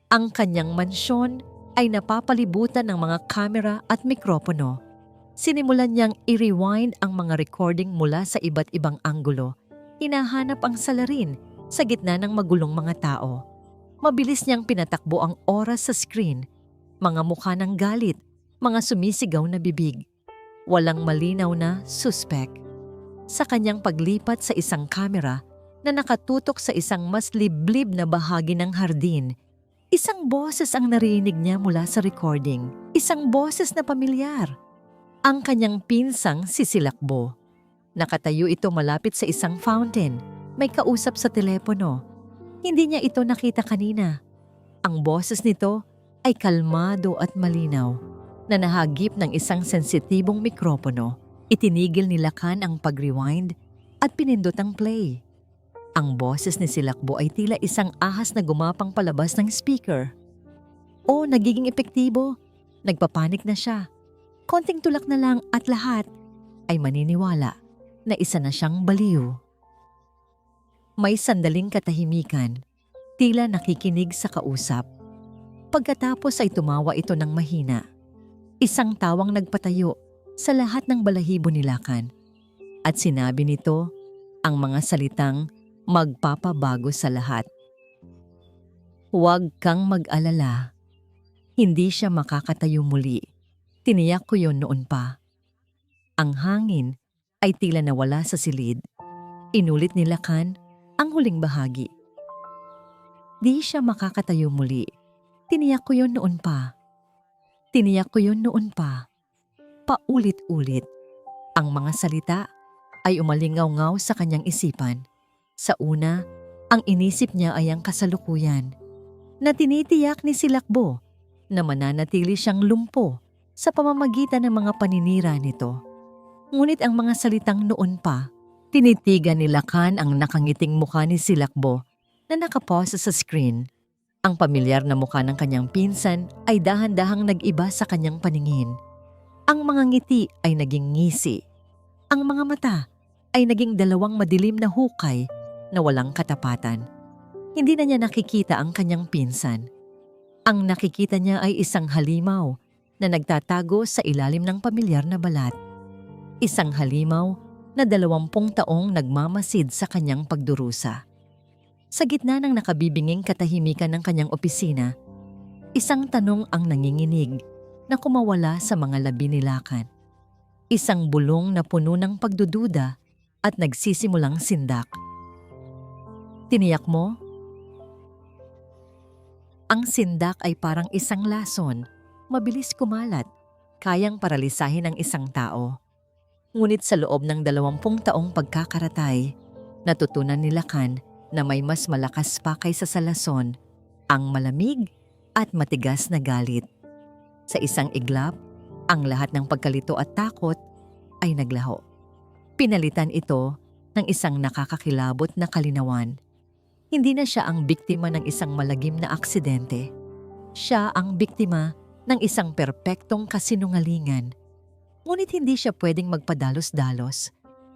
Ang kanyang mansyon ay napapalibutan ng mga kamera at mikropono. Sinimulan niyang i-rewind ang mga recording mula sa iba't ibang anggulo. Hinahanap ang salarin sa gitna ng magulong mga tao. Mabilis niyang pinatakbo ang oras sa screen. Mga mukha ng galit, mga sumisigaw na bibig. Walang malinaw na suspect. Sa kanyang paglipat sa isang kamera, na nakatutok sa isang mas liblib na bahagi ng hardin. Isang boses ang narinig niya mula sa recording. Isang boses na pamilyar. Ang kanyang pinsang si Silakbo. Nakatayo ito malapit sa isang fountain. May kausap sa telepono. Hindi niya ito nakita kanina. Ang boses nito ay kalmado at malinaw na nahagip ng isang sensitibong mikropono. Itinigil ni Lakan ang pag-rewind at pinindot ang play. Ang boses ni Silakbo ay tila isang ahas na gumapang palabas ng speaker. O nagiging epektibo. Nagpapanik na siya. Konting tulak na lang at lahat ay maniniwala na isa na siyang baliw. May sandaling katahimikan, tila nakikinig sa kausap. Pagkatapos ay tumawa ito ng mahina. Isang tawang nagpatayo sa lahat ng balahibo ni Lakan. At sinabi nito ang mga salitang magpapabago sa lahat. Huwag kang mag-alala. Hindi siya makakatayo muli. Tiniyak ko yon noon pa. Ang hangin ay tila nawala sa silid. Inulit ni Lakan ang huling bahagi. Di siya makakatayo muli. Tiniyak ko yon noon pa. Tiniyak ko yon noon pa. Paulit-ulit. Ang mga salita ay umalingaw-ngaw sa kanyang isipan. Sa una, ang inisip niya ay ang kasalukuyan. Na tinitiyak ni Silakbo na mananatili siyang lumpo sa pamamagitan ng mga paninira nito. Ngunit ang mga salitang noon pa, tinitigan ni Lakan ang nakangiting mukha ni Silakbo na nakapose sa screen. Ang pamilyar na mukha ng kanyang pinsan ay dahan-dahang nag-iba sa kanyang paningin. Ang mga ngiti ay naging ngisi. Ang mga mata ay naging dalawang madilim na hukay na walang katapatan. Hindi na niya nakikita ang kanyang pinsan. Ang nakikita niya ay isang halimaw na nagtatago sa ilalim ng pamilyar na balat. Isang halimaw na 20 taong nagmamasid sa kanyang pagdurusa. Sa gitna ng nakabibinging katahimikan ng kanyang opisina, isang tanong ang nanginginig na kumawala sa mga labi ni Lakan. Isang bulong na puno ng pagdududa at nagsisimulang sindak. Tiniyak mo? Ang sindak ay parang isang lason, mabilis kumalat, kayang paralisahin ang isang tao. Ngunit sa loob ng 20 taong pagkakaratay, natutunan ni Lakan na may mas malakas pa kaysa sa lason, ang malamig at matigas na galit. Sa isang iglap, ang lahat ng pagkalito at takot ay naglaho. Pinalitan ito ng isang nakakakilabot na kalinawan. Hindi na siya ang biktima ng isang malagim na aksidente. Siya ang biktima ng isang perpektong kasinungalingan. Ngunit hindi siya pwedeng magpadalos-dalos.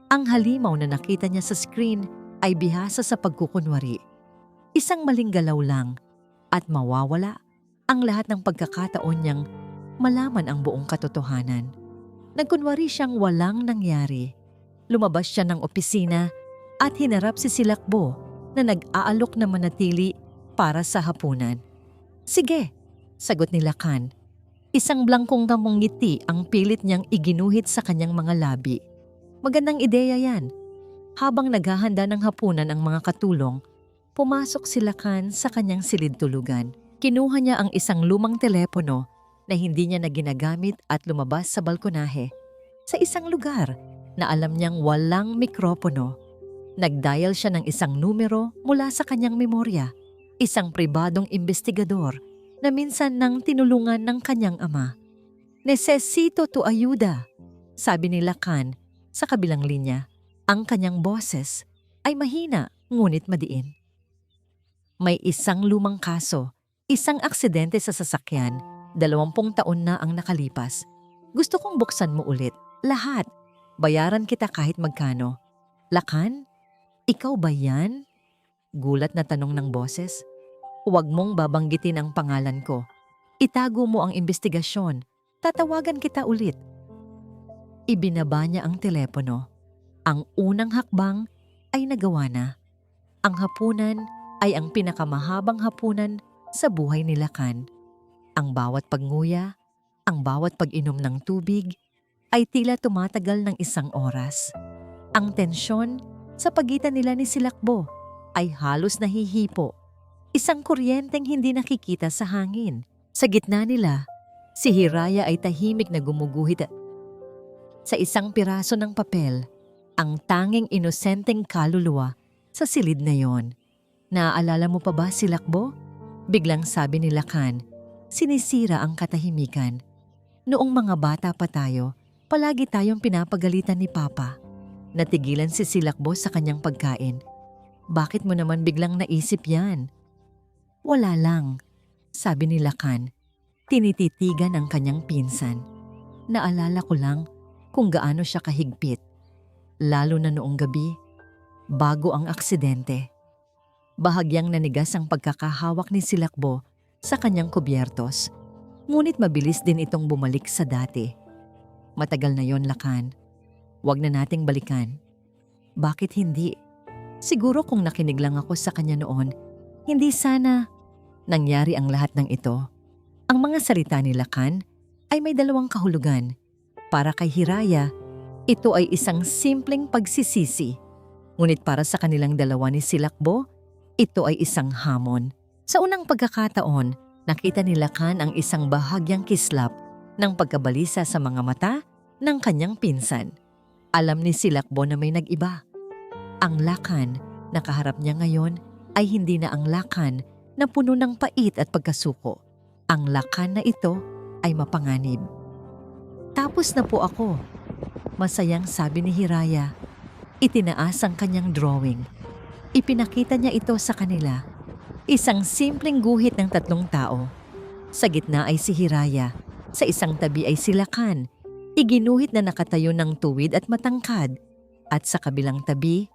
Ang halimaw na nakita niya sa screen ay bihasa sa pagkukunwari. Isang maling galaw lang at mawawala ang lahat ng pagkakataon niyang malaman ang buong katotohanan. Nagkunwari siyang walang nangyari. Lumabas siya ng opisina at hinarap si Silakbo na nag-aalok na manatili para sa hapunan. Sige, sagot ni Lakan. Isang blangkong tamong ngiti ang pilit niyang iginuhit sa kanyang mga labi. Magandang ideya yan. Habang naghahanda ng hapunan ang mga katulong, pumasok si Lakan sa kanyang silid tulugan. Kinuha niya ang isang lumang telepono na hindi niya na ginagamit at lumabas sa balkonahe. Sa isang lugar na alam niyang walang mikropono, nagdial siya ng isang numero mula sa kanyang memorya, isang pribadong investigador na minsan nang tinulungan ng kanyang ama. Necesito tu ayuda, sabi ni Lakan sa kabilang linya. Ang kanyang boses ay mahina ngunit madiin. May isang lumang kaso, isang aksidente sa sasakyan, 20 taon na ang nakalipas. Gusto kong buksan mo ulit, lahat. Bayaran kita kahit magkano. Lakan, ikaw ba yan? Gulat na tanong ng boses. Huwag mong babanggitin ang pangalan ko. Itago mo ang investigasyon. Tatawagan kita ulit. Ibinaba niya ang telepono. Ang unang hakbang ay nagawa na. Ang hapunan ay ang pinakamahabang hapunan sa buhay ni Lakan. Ang bawat pagnguya, ang bawat pag-inom ng tubig ay tila tumatagal ng 1 oras. Ang tensyon Sa pagitan nila ni Silakbo ay halos nahihipo. Isang kuryenteng hindi nakikita sa hangin. Sa gitna nila, si Hiraya ay tahimik na gumuguhit sa isang piraso ng papel, ang tanging inosenteng kaluluwa sa silid na yon. Naaalala mo pa ba si Lakbo? Biglang sabi ni Lakan, sinisira ang katahimikan. Noong mga bata pa tayo, palagi tayong pinapagalitan ni Papa. Natigilan si Silakbo sa kanyang pagkain. Bakit mo naman biglang naisip yan? Wala lang, sabi ni Lakan. Tinititigan ang kanyang pinsan. Naalala ko lang kung gaano siya kahigpit. Lalo na noong gabi, bago ang aksidente. Bahagyang nanigas ang pagkakahawak ni Silakbo sa kanyang kubyertos. Ngunit mabilis din itong bumalik sa dati. Matagal na yon, Lakan. Huwag na nating balikan. Bakit hindi? Siguro kung nakinig lang ako sa kanya noon, hindi sana nangyari ang lahat ng ito. Ang mga salita ni Lakan ay may dalawang kahulugan. Para kay Hiraya, ito ay isang simpleng pagsisisi. Ngunit para sa kanilang dalawa ni Silakbo, ito ay isang hamon. Sa unang pagkakataon, nakita ni Lakan ang isang bahagyang kislap ng pagkabalisa sa mga mata ng kanyang pinsan. Alam ni Silakbo na may nag-iba. Ang Lakan na kaharap niya ngayon ay hindi na ang Lakan na puno ng pait at pagkasuko. Ang Lakan na ito ay mapanganib. Tapos na po ako. Masayang sabi ni Hiraya. Itinaas ang kanyang drawing. Ipinakita niya ito sa kanila. Isang simpleng guhit ng 3 tao. Sa gitna ay si Hiraya. Sa isang tabi ay si Lakan. Iginuhit na nakatayo ng tuwid at matangkad. At sa kabilang tabi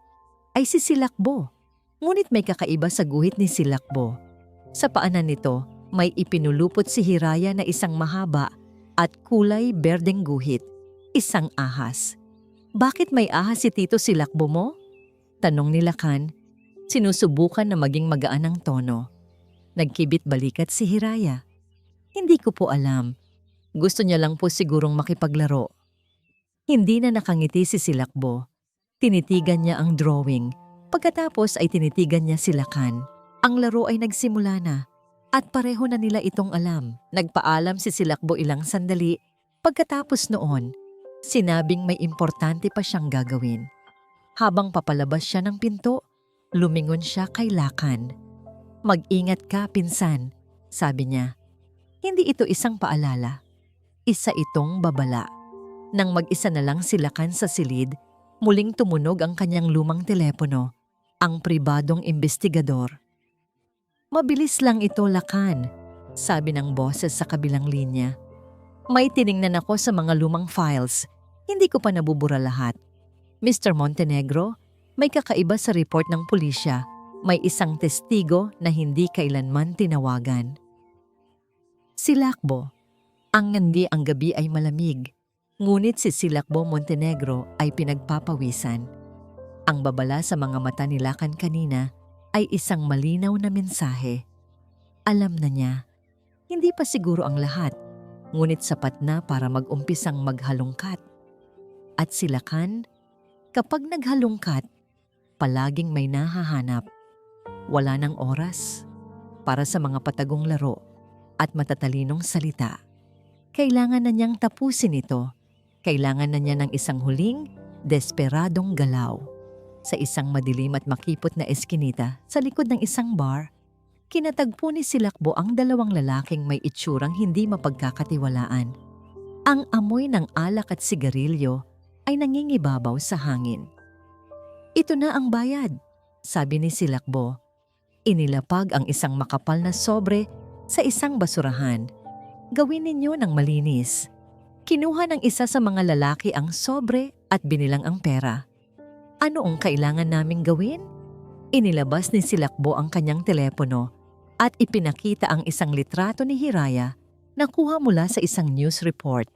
ay si Silakbo. Ngunit may kakaiba sa guhit ni Silakbo. Sa paanan nito, may ipinulupot si Hiraya na isang mahaba at kulay berdeng guhit, isang ahas. Bakit may ahas si Tito Silakbo mo? Tanong ni Lakan, sinusubukan na maging magaan ang tono. Nagkibit balikat si Hiraya. Hindi ko po alam. Gusto niya lang po sigurong makipaglaro. Hindi na nakangiti si Silakbo. Tinitigan niya ang drawing. Pagkatapos ay tinitigan niya si Lakan. Ang laro ay nagsimula na at pareho na nila itong alam. Nagpaalam si Silakbo ilang sandali. Pagkatapos noon, sinabing may importante pa siyang gagawin. Habang papalabas siya ng pinto, lumingon siya kay Lakan. Mag-ingat ka, pinsan, sabi niya. Hindi ito isang paalala. Isa itong babala. Nang mag-isa na lang si Lakan sa silid, muling tumunog ang kanyang lumang telepono, ang pribadong investigador. Mabilis lang ito, Lakan, sabi ng boses sa kabilang linya. May tiningnan ako sa mga lumang files. Hindi ko pa nabubura lahat. Mr. Montenegro, may kakaiba sa report ng pulisya. May isang testigo na hindi kailanman tinawagan. Silakbo. Ang gabi ay malamig. Ngunit si Silakbo Montenegro ay pinagpapawisan. Ang babala sa mga mata ni Lakan kanina ay isang malinaw na mensahe. Alam na niya, hindi pa siguro ang lahat, ngunit sapat na para mag-umpisang maghalungkat. At si Lakan, kapag naghalungkat, palaging may nahahanap. Wala ng oras para sa mga patagong laro at matatalinong salita. Kailangan na niyang tapusin ito. Kailangan na niya ng isang huling, desperadong galaw. Sa isang madilim at makipot na eskinita sa likod ng isang bar, kinatagpo ni Silakbo ang 2 lalaking may itsurang hindi mapagkakatiwalaan. Ang amoy ng alak at sigarilyo ay nangingibabaw sa hangin. Ito na ang bayad, sabi ni Silakbo. Inilapag ang isang makapal na sobre sa isang basurahan. Gawin ninyo ng malinis. Kinuha ng isa sa mga lalaki ang sobre at binilang ang pera. Ano ang kailangan naming gawin? Inilabas ni Silakbo ang kanyang telepono at ipinakita ang isang litrato ni Hiraya na kuha mula sa isang news report.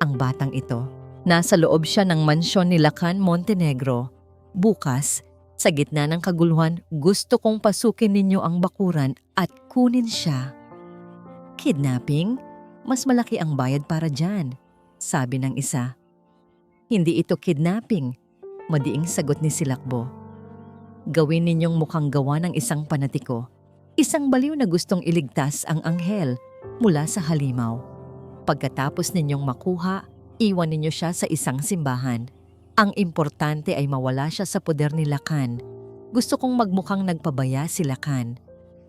Ang batang ito, nasa loob siya ng mansyon ni Lakan Montenegro. Bukas, sa gitna ng kaguluhan, gusto kong pasukin ninyo ang bakuran at kunin siya. Kidnapping? Mas malaki ang bayad para dyan, sabi ng isa. Hindi ito kidnapping, madiing sagot ni Silakbo. Gawin ninyong mukhang gawa ng isang panatiko, isang baliw na gustong iligtas ang anghel mula sa halimaw. Pagkatapos ninyong makuha, iwan ninyo siya sa isang simbahan. Ang importante ay mawala siya sa poder ni Lacan. Gusto kong magmukhang nagpabaya si Lacan.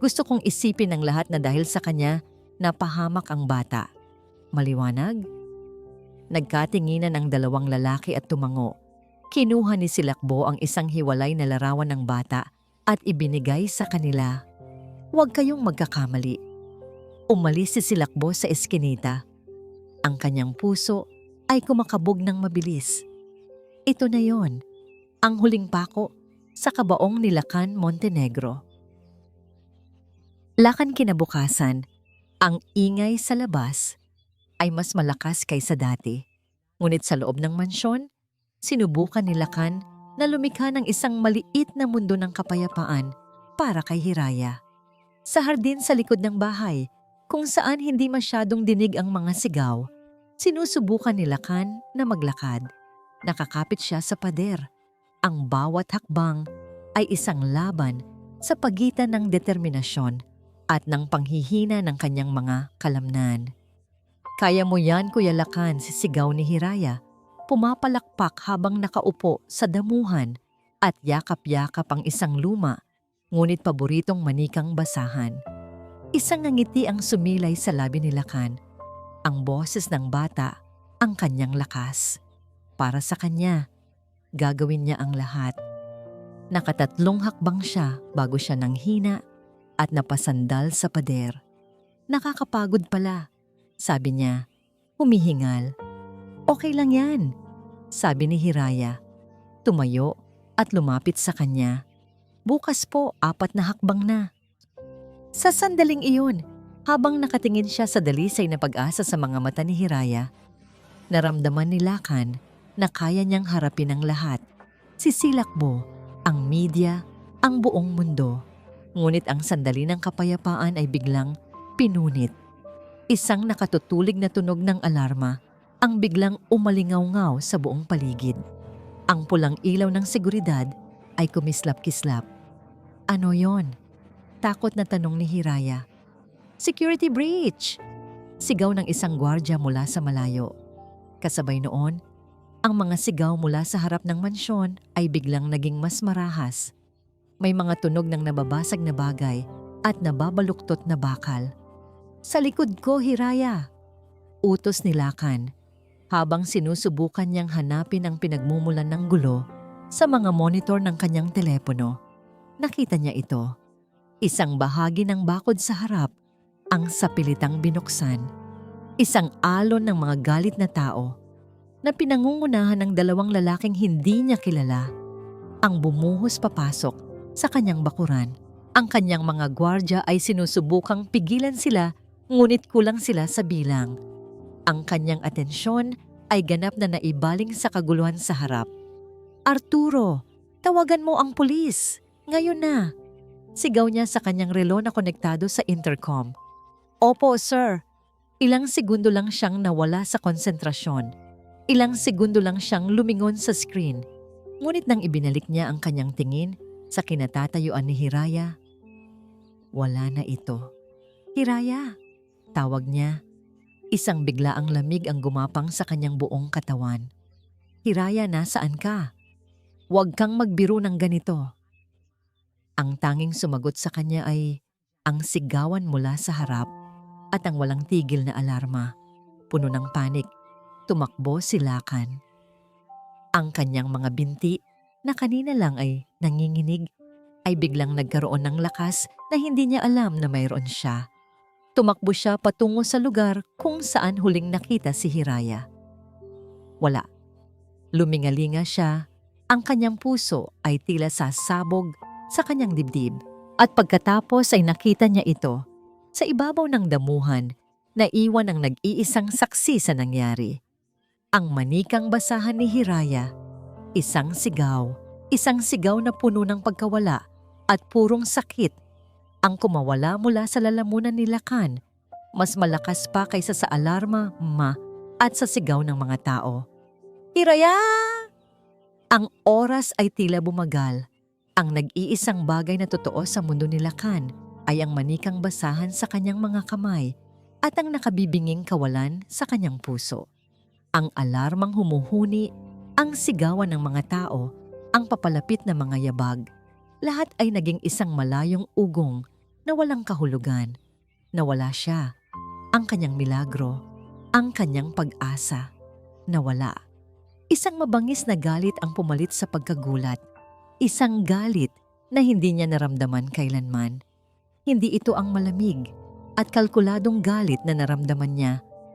Gusto kong isipin ng lahat na dahil sa kanya, napahamak ang bata. Maliwanag? Nagkatinginan ang dalawang lalaki at tumango. Kinuha ni Silakbo ang isang hiwalay na larawan ng bata at ibinigay sa kanila. Huwag kayong magkakamali. Umalis si Silakbo sa eskinita. Ang kanyang puso ay kumakabog ng mabilis. Ito na yon, ang huling pako sa kabaong ni Lacan Montenegro. Lakan kinabukasan, ang ingay sa labas ay mas malakas kaysa dati. Ngunit sa loob ng mansyon, sinubukan ni Lacan na lumikha ng isang maliit na mundo ng kapayapaan para kay Hiraya. Sa hardin sa likod ng bahay, kung saan hindi masyadong dinig ang mga sigaw, sinusubukan ni Lacan na maglakad. Nakakapit siya sa pader. Ang bawat hakbang ay isang laban sa pagitan ng determinasyon at ng panghihina ng kanyang mga kalamnan. Kaya mo yan, Kuya Lacan, sisigaw ni Hiraya. Pumapalakpak habang nakaupo sa damuhan at yakap-yakap ang isang luma, ngunit paboritong manikang basahan. Isang ngiti ang sumilay sa labi ni Lacan. Ang boses ng bata, ang kanyang lakas. Para sa kanya, gagawin niya ang lahat. Nakatatlong hakbang siya bago siya nanghina at napasandal sa pader. Nakakapagod pala, sabi niya, humihingal. Okay lang yan, sabi ni Hiraya. Tumayo at lumapit sa kanya. Bukas po, 4 na hakbang na. Sa sandaling iyon, habang nakatingin siya sa dalisay na pag-asa sa mga mata ni Hiraya, naramdaman ni Lacan na kaya niyang harapin ang lahat. Si Silakbo, ang media, ang buong mundo. Ngunit ang sandali ng kapayapaan ay biglang pinunit. Isang nakatutulig na tunog ng alarma ang biglang umalingaw-ngaw sa buong paligid. Ang pulang ilaw ng seguridad ay kumislap-kislap. Ano yon? Takot na tanong ni Hiraya. Security breach! Sigaw ng isang gwardya mula sa malayo. Kasabay noon, ang mga sigaw mula sa harap ng mansyon ay biglang naging mas marahas. May mga tunog ng nababasag na bagay at nababaluktot na bakal. Sa likod ko, Hiraya! Utos ni Lacan, habang sinusubukan niyang hanapin ang pinagmumulan ng gulo sa mga monitor ng kanyang telepono. Nakita niya ito. Isang bahagi ng bakod sa harap ang sapilitang binuksan. Isang alon ng mga galit na tao na pinangungunahan ng 2 lalaking hindi niya kilala ang bumuhos papasok sa kanyang bakuran. Ang kanyang mga gwardya ay sinusubukang pigilan sila, ngunit kulang sila sa bilang. Ang kanyang atensyon ay ganap na naibaling sa kaguluhan sa harap. Arturo, tawagan mo ang pulis. Ngayon na. Sigaw niya sa kanyang relo na konektado sa intercom. Opo, sir. Ilang segundo lang siyang nawala sa konsentrasyon. Ilang segundo lang siyang lumingon sa screen. Ngunit nang ibinalik niya ang kanyang tingin sa kinatatayuan ni Hiraya, wala na ito. Hiraya! Tawag niya. Isang biglaang lamig ang gumapang sa kanyang buong katawan. Hiraya, nasaan ka? Huwag kang magbiro ng ganito. Ang tanging sumagot sa kanya ay ang sigawan mula sa harap at ang walang tigil na alarma. Puno ng panik, tumakbo si Lacan. Ang kanyang mga binti na kanina lang ay nanginginig ay biglang nagkaroon ng lakas na hindi niya alam na mayroon siya. Tumakbo siya patungo sa lugar kung saan huling nakita si Hiraya. Wala. Lumingalinga siya. Ang kanyang puso ay tila sasabog sa kanyang dibdib. At pagkatapos ay nakita niya ito sa ibabaw ng damuhan na iwan ng nag-iisang saksi sa nangyari. Ang manikang basahan ni Hiraya, isang sigaw na puno ng pagkawala at purong sakit ang kumawala mula sa lalamunan ni Lacan, mas malakas pa kaysa sa alarma, at sa sigaw ng mga tao. Hiraya! Ang oras ay tila bumagal Ang nag-iisang bagay na totoo sa mundo ni Lakan ay ang manikang basahan sa kanyang mga kamay at ang nakabibinging kawalan sa kanyang puso. Ang alarmang humuhuni, ang sigawan ng mga tao, ang papalapit na mga yabag, lahat ay naging isang malayong ugong na walang kahulugan. Nawala siya, ang kanyang milagro, ang kanyang pag-asa. Nawala. Isang mabangis na galit ang pumalit sa pagkagulat. Isang galit na hindi niya naramdaman kailanman. Hindi ito ang malamig at kalkuladong galit na naramdaman niya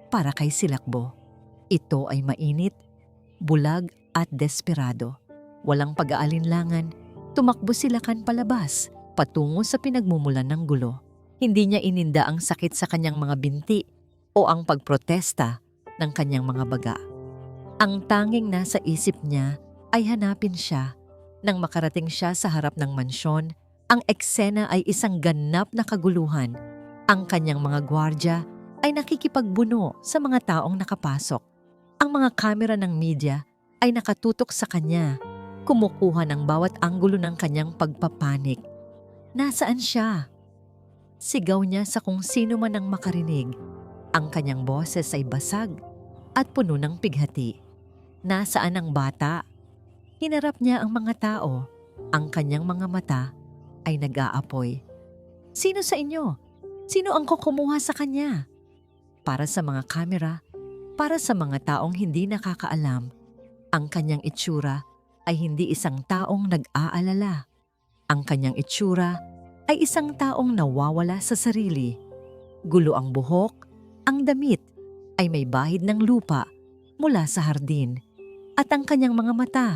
para kay Silakbo. Ito ay mainit, bulag at desperado. Walang pag-aalinlangan, tumakbo si Lakan palabas, patungo sa pinagmumulan ng gulo. Hindi niya ininda ang sakit sa kanyang mga binti o ang pagprotesta ng kanyang mga baga. Ang tanging nasa isip niya ay hanapin siya. Nang makarating siya sa harap ng mansyon, ang eksena ay isang ganap na kaguluhan. Ang kanyang mga gwardya ay nakikipagbuno sa mga taong nakapasok. Ang mga kamera ng media ay nakatutok sa kanya, kumukuha ng bawat anggulo ng kanyang pagpapanik. Nasaan siya? Sigaw niya sa kung sino man ang makarinig. Ang kanyang boses ay basag at puno ng pighati. Nasaan ang bata? Hinarap niya ang mga tao. Ang kanyang mga mata ay nag-aapoy. Sino sa inyo? Sino ang kukumuha sa kanya? Para sa mga kamera, para sa mga taong hindi nakakaalam, ang kanyang itsura ay hindi isang taong nag-aalala. Ang kanyang itsura ay isang taong nawawala sa sarili. Gulo ang buhok, ang damit ay may bahid ng lupa mula sa hardin, at ang kanyang mga mata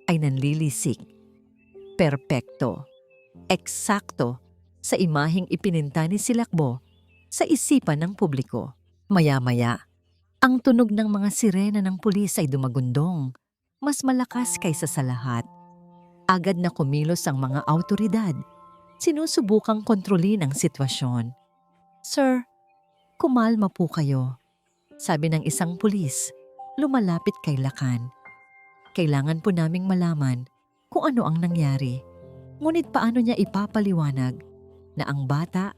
ay nanlilisik. Perpekto, eksakto sa imaheng ipininta ni Silakbo sa isipan ng publiko. Maya-maya, ang tunog ng mga sirena ng pulis ay dumagundong, mas malakas kaysa sa lahat. Agad na kumilos ang mga awtoridad, sinusubukang kontrolin ang sitwasyon. "Sir, kumalma po kayo," sabi ng isang pulis, lumalapit kay Lakan. "Kailangan po naming malaman kung ano ang nangyari. Ngunit paano niya ipapaliwanag na ang bata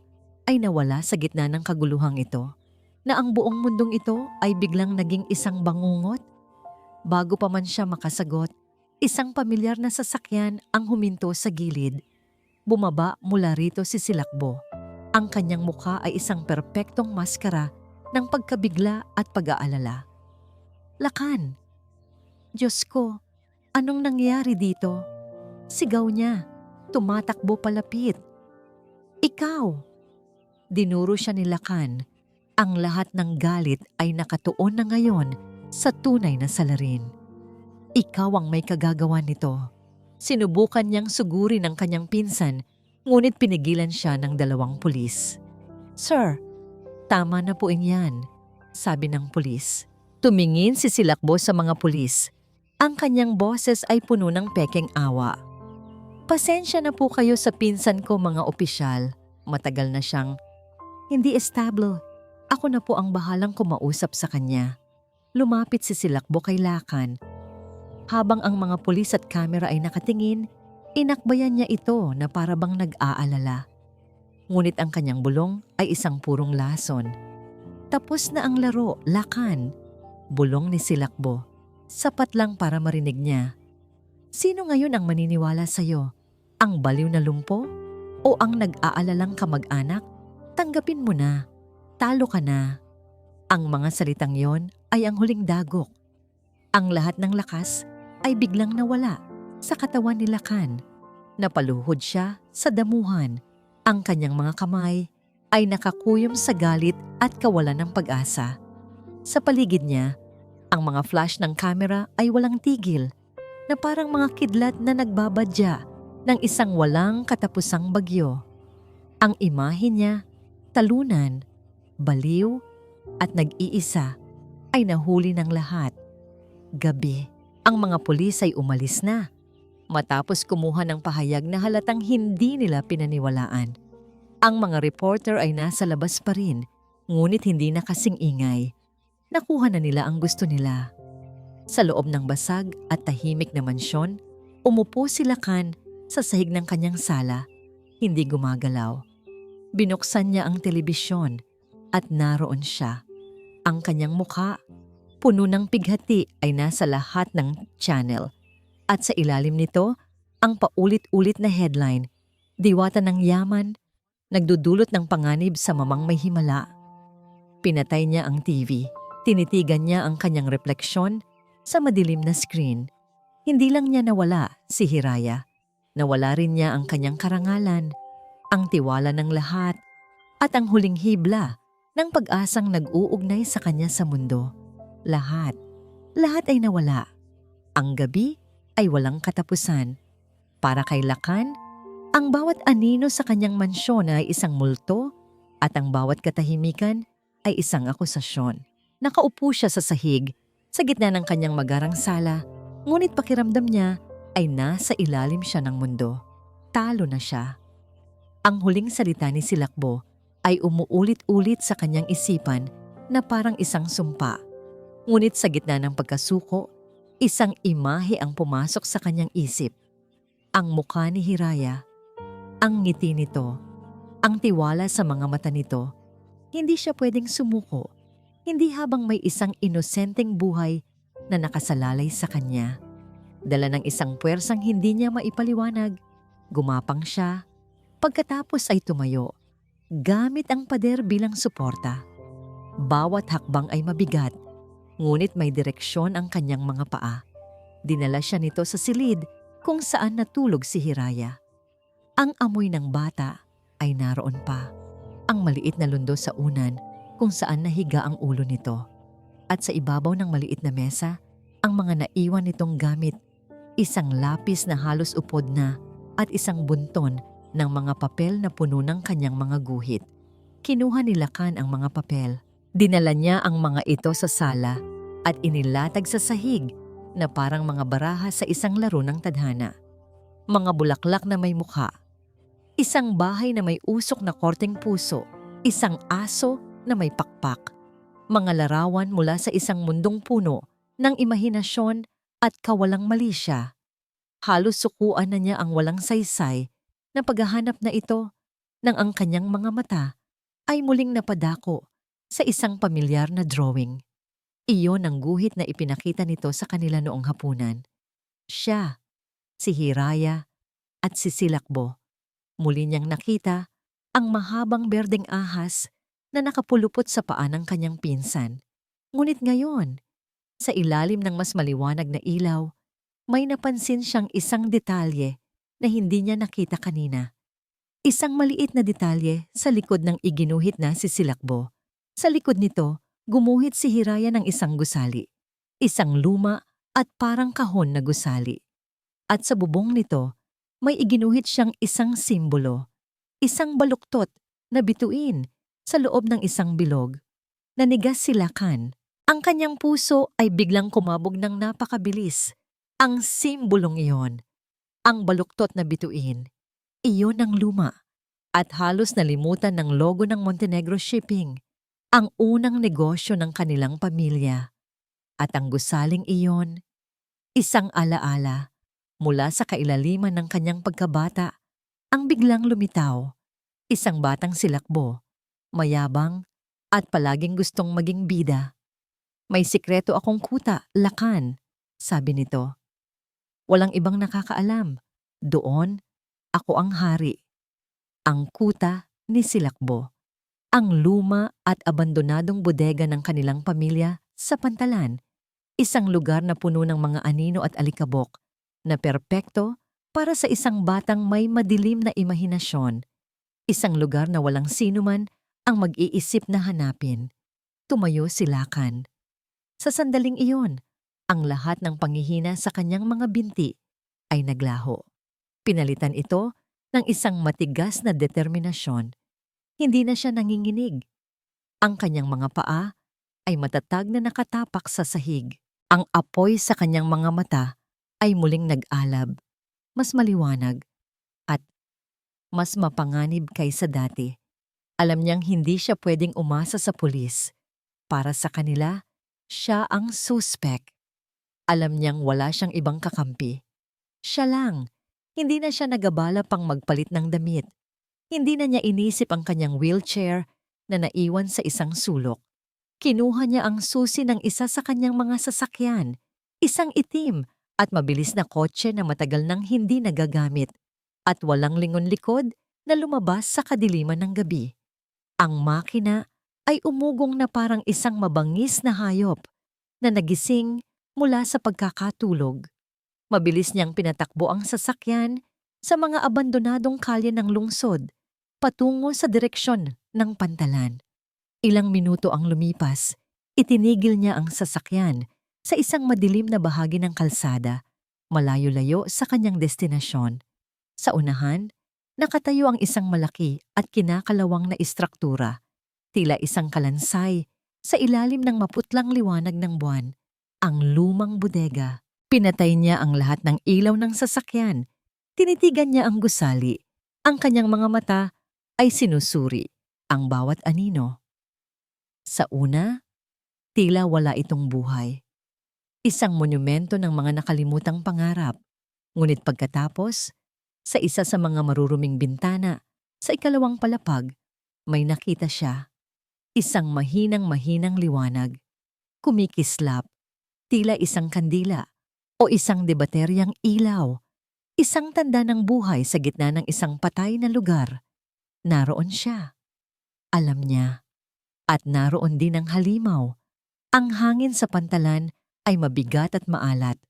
ay nawala sa gitna ng kaguluhang ito? Na ang buong mundong ito ay biglang naging isang bangungot?" Bago pa man siya makasagot, isang pamilyar na sasakyan ang huminto sa gilid. Bumaba mula rito si Silakbo. Ang kanyang mukha ay isang perpektong maskara ng pagkabigla at pag-aalala. "Lakan! Diyos ko, anong nangyari dito?" Sigaw niya, tumatakbo palapit. "Ikaw!" Dinuro siya ni Lakan. Ang lahat ng galit ay nakatuon na ngayon sa tunay na salarin. "Ikaw ang may kagagawa nito." Sinubukan niyang sugurin ang kanyang pinsan, ngunit pinigilan siya ng dalawang pulis. "Sir, tama na po yan," sabi ng pulis. Tumingin si Silakbo sa mga pulis. Ang kanyang boses ay puno ng pekeng awa. "Pasensya na po kayo sa pinsan ko, mga opisyal. Matagal na siyang hindi estable. Ako na po ang bahalang kumausap sa kanya." Lumapit si Silakbo kay Lakan. Habang ang mga pulis at kamera ay nakatingin, inakbayan niya ito na para bang nag-aalala. Ngunit ang kanyang bulong ay isang purong lason. "Tapos na ang laro, Lakan," bulong ni Silakbo. Sapat lang para marinig niya. "Sino ngayon ang maniniwala sa'yo? Ang baliw na lumpo? O ang nag-aalalang kamag-anak? Tanggapin mo na. Talo ka na." Ang mga salitang yon ay ang huling dagok. Ang lahat ng lakas ay biglang nawala sa katawan ni Lakan. Napaluhod siya sa damuhan. Ang kanyang mga kamay ay nakakuyom sa galit at kawalan ng pag-asa. Sa paligid niya, ang mga flash ng kamera ay walang tigil, na parang mga kidlat na nagbabadya ng isang walang katapusang bagyo. Ang imahe niya, talunan, baliw, at nag-iisa, ay nahuli ng lahat. Gabi, ang mga pulis ay umalis na, matapos kumuha ng pahayag na halatang hindi nila pinaniwalaan. Ang mga reporter ay nasa labas pa rin, ngunit hindi na kasing ingay. Nakuha na nila ang gusto nila. Sa loob ng basag at tahimik na mansyon, umupo si Lakan Sa sahig ng kanyang sala, hindi gumagalaw. Binuksan niya ang telebisyon at naroon siya. Ang kanyang mukha, puno ng pighati ay nasa lahat ng channel. At sa ilalim nito, ang paulit-ulit na headline, "Diwata ng yaman, nagdudulot ng panganib sa mamang may himala." Pinatay niya ang TV. Tinitigan niya ang kanyang refleksyon sa madilim na screen. Hindi lang niya nawala si Hiraya. Nawala rin niya ang kanyang karangalan, ang tiwala ng lahat, at ang huling hibla ng pag-asang nag-uugnay sa kanya sa mundo. Lahat. Lahat ay nawala. Ang gabi ay walang katapusan. Para kay Lakan, ang bawat anino sa kanyang mansyon ay isang multo at ang bawat katahimikan ay isang akusasyon. Nakaupo siya sa sahig, sa gitna ng kanyang magarang sala, ngunit pakiramdam niya ay nasa ilalim siya ng mundo. Talo na siya. Ang huling salita ni Silakbo ay umuulit-ulit sa kanyang isipan na parang isang sumpa. Ngunit sa gitna ng pagkasuko, isang imahe ang pumasok sa kanyang isip. Ang mukha ni Hiraya, ang ngiti nito, ang tiwala sa mga mata nito. Hindi siya pwedeng sumuko, hindi habang may isang inosenteng buhay na nakasalalay sa kanya. Dala ng isang puwersang hindi niya maipaliwanag, gumapang siya. Pagkatapos ay tumayo, gamit ang pader bilang suporta. Bawat hakbang ay mabigat, ngunit may direksyon ang kanyang mga paa. Dinala siya nito sa silid kung saan natulog si Hiraya. Ang amoy ng bata ay naroon pa. Ang maliit na lundo sa unan kung saan nahiga ang ulo nito. At sa ibabaw ng maliit na mesa, ang mga naiwan nitong gamit, isang lapis na halos upod na at isang bunton ng mga papel na puno ng kanyang mga guhit. Kinuha ni Lakan ang mga papel. Dinala niya ang mga ito sa sala at inilatag sa sahig na parang mga baraha sa isang laro ng tadhana. Mga bulaklak na may mukha. Isang bahay na may usok na korteng puso, isang aso na may pakpak, mga larawan mula sa isang mundong puno ng imahinasyon at kawalang malisya. Halos sukuan na niya ang walang saysay na paghahanap na ito nang ang kanyang mga mata ay muling napadako sa isang pamilyar na drawing. Iyon ang guhit na ipinakita nito sa kanila noong hapunan. Siya, si Hiraya at si Silakbo. Muli niyang nakita ang mahabang berdeng ahas na nakapulupot sa paa ng kanyang pinsan. Ngunit ngayon, sa ilalim ng mas maliwanag na ilaw, may napansin siyang isang detalye na hindi niya nakita kanina. Isang maliit na detalye sa likod ng iginuhit na si Silakbo. Sa likod nito, gumuhit si Hiraya ng isang gusali. Isang luma at parang kahon na gusali. At sa bubong nito, may iginuhit siyang isang simbolo. Isang baluktot na bituin sa loob ng isang bilog. Nanigas si Lakan. Ang kanyang puso ay biglang kumabog ng napakabilis. Ang simbolong iyon, ang baluktot na bituin, iyon ang luma. At halos nalimutan ng logo ng Montenegro Shipping, ang unang negosyo ng kanilang pamilya. At ang gusaling iyon, isang alaala mula sa kailaliman ng kanyang pagkabata, ang biglang lumitaw. Isang batang Silakbo, mayabang at palaging gustong maging bida. "May sikreto akong kuta, Lakan," sabi nito. "Walang ibang nakakaalam. Doon, ako ang hari." Ang kuta ni Silakbo. Ang luma at abandonadong bodega ng kanilang pamilya sa Pantalan. Isang lugar na puno ng mga anino at alikabok na perpekto para sa isang batang may madilim na imahinasyon. Isang lugar na walang sino man ang mag-iisip na hanapin. Tumayo si Lakan. Sa sandaling iyon, ang lahat ng panghihina sa kanyang mga binti ay naglaho. Pinalitan ito ng isang matigas na determinasyon. Hindi na siya nanginginig. Ang kanyang mga paa ay matatag na nakatapak sa sahig. Ang apoy sa kanyang mga mata ay muling nag-alab, mas maliwanag, at mas mapanganib kaysa dati. Alam niyang hindi siya pwedeng umasa sa pulis. Para sa kanila, siya ang suspect. Alam niyang wala siyang ibang kakampi. Siya lang, Hindi na siya nagabala pang magpalit ng damit. Hindi na niya inisip ang kanyang wheelchair na naiwan sa isang sulok. Kinuha niya ang susi ng isa sa kanyang mga sasakyan, isang itim at mabilis na kotse na matagal nang hindi nagagamit at walang lingon likod na lumabas sa kadiliman ng gabi. Ang makina ay umugong na parang isang mabangis na hayop na nagising mula sa pagkakatulog. Mabilis niyang pinatakbo ang sasakyan sa mga abandonadong kalye ng lungsod patungo sa direksyon ng pantalan. Ilang minuto ang lumipas, itinigil niya ang sasakyan sa isang madilim na bahagi ng kalsada, malayo-layo sa kanyang destinasyon. Sa unahan, nakatayo ang isang malaki at kinakalawang na istruktura, tila isang kalansay sa ilalim ng maputlang liwanag ng buwan, ang lumang bodega. Pinatay niya ang lahat ng ilaw ng sasakyan. Tinitigan niya ang gusali. Ang kanyang mga mata ay sinusuri ang bawat anino. Sa una, tila wala itong buhay. Isang monumento ng mga nakalimutang pangarap. Ngunit pagkatapos, sa isa sa mga maruruming bintana, sa ikalawang palapag, may nakita siya. Isang mahinang-mahinang liwanag. Kumikislap, tila isang kandila o isang debateryang ilaw. Isang tanda ng buhay sa gitna ng isang patay na lugar. Naroon siya. Alam niya. At naroon din ang halimaw. Ang hangin sa pantalan ay mabigat at maalat.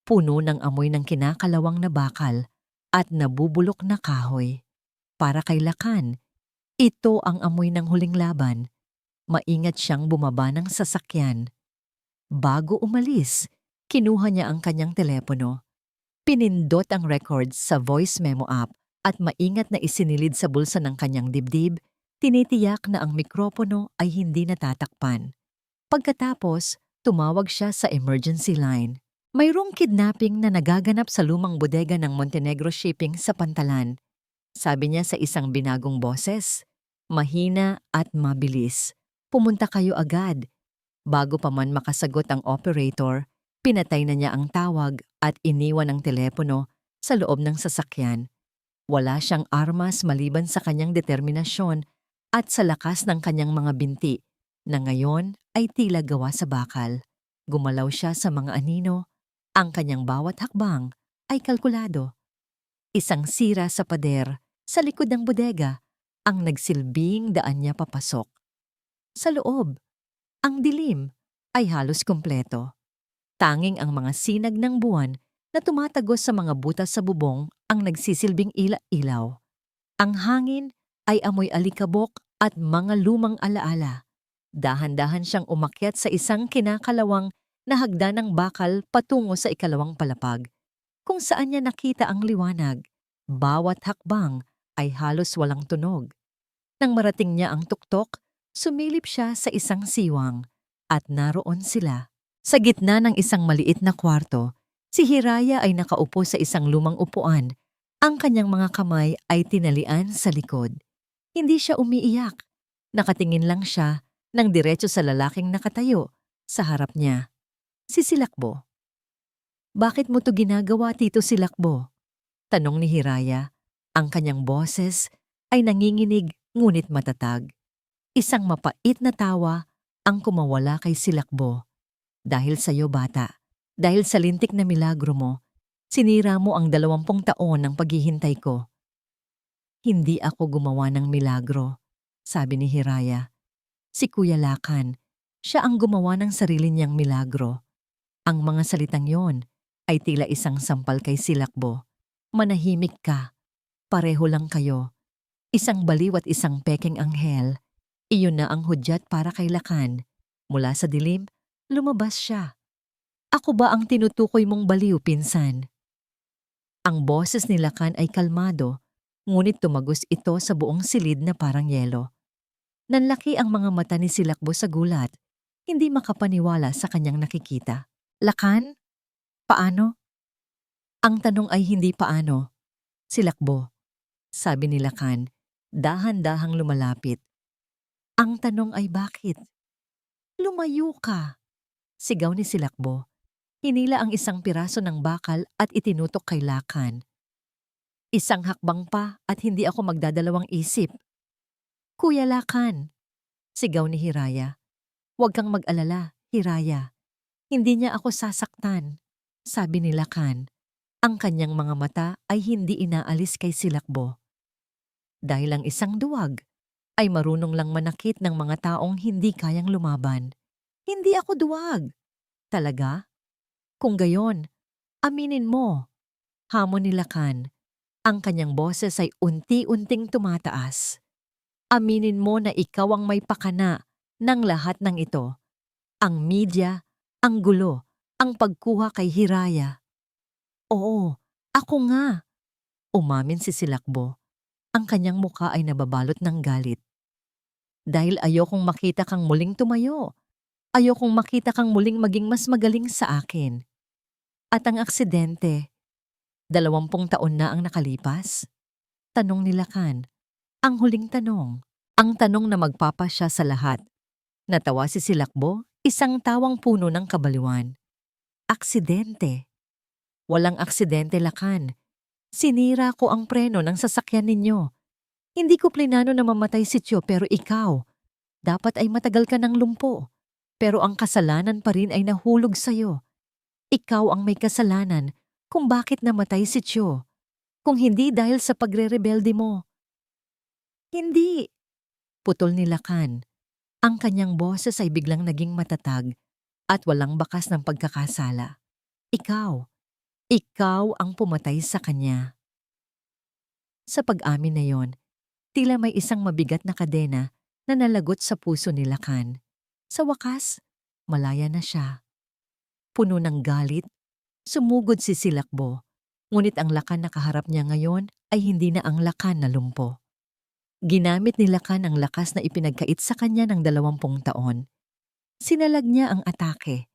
Puno ng amoy ng kinakalawang na bakal at nabubulok na kahoy. Para kay Lakan, ito ang amoy ng huling laban. Maingat siyang bumaba ng sasakyan. Bago umalis, kinuha niya ang kanyang telepono. Pinindot ang records sa voice memo app at maingat na isinilid sa bulsa ng kanyang dibdib, tinitiyak na ang mikropono ay hindi natatakpan. Pagkatapos, tumawag siya sa emergency line. Mayroong kidnapping na nagaganap sa lumang bodega ng Montenegro Shipping sa Pantalan. Sabi niya sa isang binagong boses, mahina at mabilis. Pumunta kayo agad. Bago pa man makasagot ang operator, pinatay na niya ang tawag at iniwan ang telepono sa loob ng sasakyan. Wala siyang armas maliban sa kanyang determinasyon at sa lakas ng kanyang mga binti na ngayon ay tila gawa sa bakal. Gumalaw siya sa mga anino. Ang kanyang bawat hakbang ay kalkulado. Isang sira sa pader sa likod ng bodega ang nagsilbing daan niya papasok. Sa loob, ang dilim ay halos kumpleto. Tanging ang mga sinag ng buwan na tumatagos sa mga butas sa bubong ang nagsisilbing ilaw. Ang hangin ay amoy alikabok at mga lumang alaala. Dahan-dahan siyang umakyat sa isang kinakalawang na hagdan ng bakal patungo sa ikalawang palapag, kung saan niya nakita ang liwanag. Bawat hakbang ay halos walang tunog. Nang marating niya ang tuktok, sumilip siya sa isang siwang at naroon sila. Sa gitna ng isang maliit na kwarto, si Hiraya ay nakaupo sa isang lumang upuan. Ang kanyang mga kamay ay tinalian sa likod. Hindi siya umiiyak. Nakatingin lang siya ng diretso sa lalaking nakatayo sa harap niya. Si Silakbo. Bakit mo to ginagawa, Tito Silakbo? Tanong ni Hiraya. Ang kanyang boses ay nanginginig ngunit matatag. Isang mapait na tawa ang kumawala kay Silakbo. Dahil sa'yo, bata. Dahil sa lintik na milagro mo, sinira mo ang 20 taon ng paghihintay ko. Hindi ako gumawa ng milagro, sabi ni Hiraya. Si Kuya Lakan, siya ang gumawa ng sarili niyang milagro. Ang mga salitang yon ay tila isang sampal kay Silakbo. Manahimik ka. Pareho lang kayo. Isang baliw at isang pekeng anghel. Iyon na ang hudyat para kay Lakan. Mula sa dilim, lumabas siya. Ako ba ang tinutukoy mong baliw, pinsan? Ang boses ni Lakan ay kalmado, ngunit tumagos ito sa buong silid na parang yelo. Nanlaki ang mga mata ni Silakbo sa gulat, hindi makapaniwala sa kanyang nakikita. Lakan? Paano? Ang tanong ay hindi paano. Silakbo, sabi ni Lakan, dahan-dahang lumalapit. Ang tanong ay bakit? Lumayo ka, sigaw ni Silakbo. Hinila ang isang piraso ng bakal at itinutok kay Lakan. Isang hakbang pa at hindi ako magdadalawang isip. Kuya Lakan, sigaw ni Hiraya. Huwag kang mag-alala, Hiraya. Hindi niya ako sasaktan, sabi ni Lakan. Ang kanyang mga mata ay hindi inaalis kay Silakbo. Dahil ang isang duwag ay marunong lang manakit ng mga taong hindi kayang lumaban. Hindi ako duwag. Talaga? Kung gayon, aminin mo. Hamon ni Lakan. Ang kanyang boses ay unti-unting tumataas. Aminin mo na ikaw ang may pakana ng lahat ng ito. Ang media, ang gulo, ang pagkuha kay Hiraya. Oo, ako nga. Umamin si Silakbo. Ang kanyang muka ay nababalot ng galit. Dahil ayokong makita kang muling tumayo. Ayokong makita kang muling maging mas magaling sa akin. At ang aksidente, 20 taon na ang nakalipas? Tanong ni Lakan. Ang huling tanong. Ang tanong na magpapasya sa lahat. Natawa si Silakbo, isang tawang puno ng kabaliwan. Aksidente. Walang aksidente, Lakan. Sinira ko ang preno ng sasakyan ninyo. Hindi ko plinano na mamatay si Tio pero ikaw. Dapat ay matagal ka ng lumpo. Pero ang kasalanan pa rin ay nahulog sa'yo. Ikaw ang may kasalanan kung bakit namatay si Tio. Kung hindi dahil sa pagre-rebelde mo. Hindi. Putol ni Lakan. Ang kanyang boses ay biglang naging matatag at walang bakas ng pagkakasala. Ikaw. Ikaw ang pumatay sa kanya. Sa pag-amin na yon, tila may isang mabigat na kadena na nalagot sa puso ni Lakan. Sa wakas, malaya na siya. Puno ng galit, sumugod si Silakbo, ngunit ang Lakan na kaharap niya ngayon ay hindi na ang Lakan na lumpo. Ginamit ni Lakan ang lakas na ipinagkait sa kanya ng 20 taon. Sinalag niya ang atake.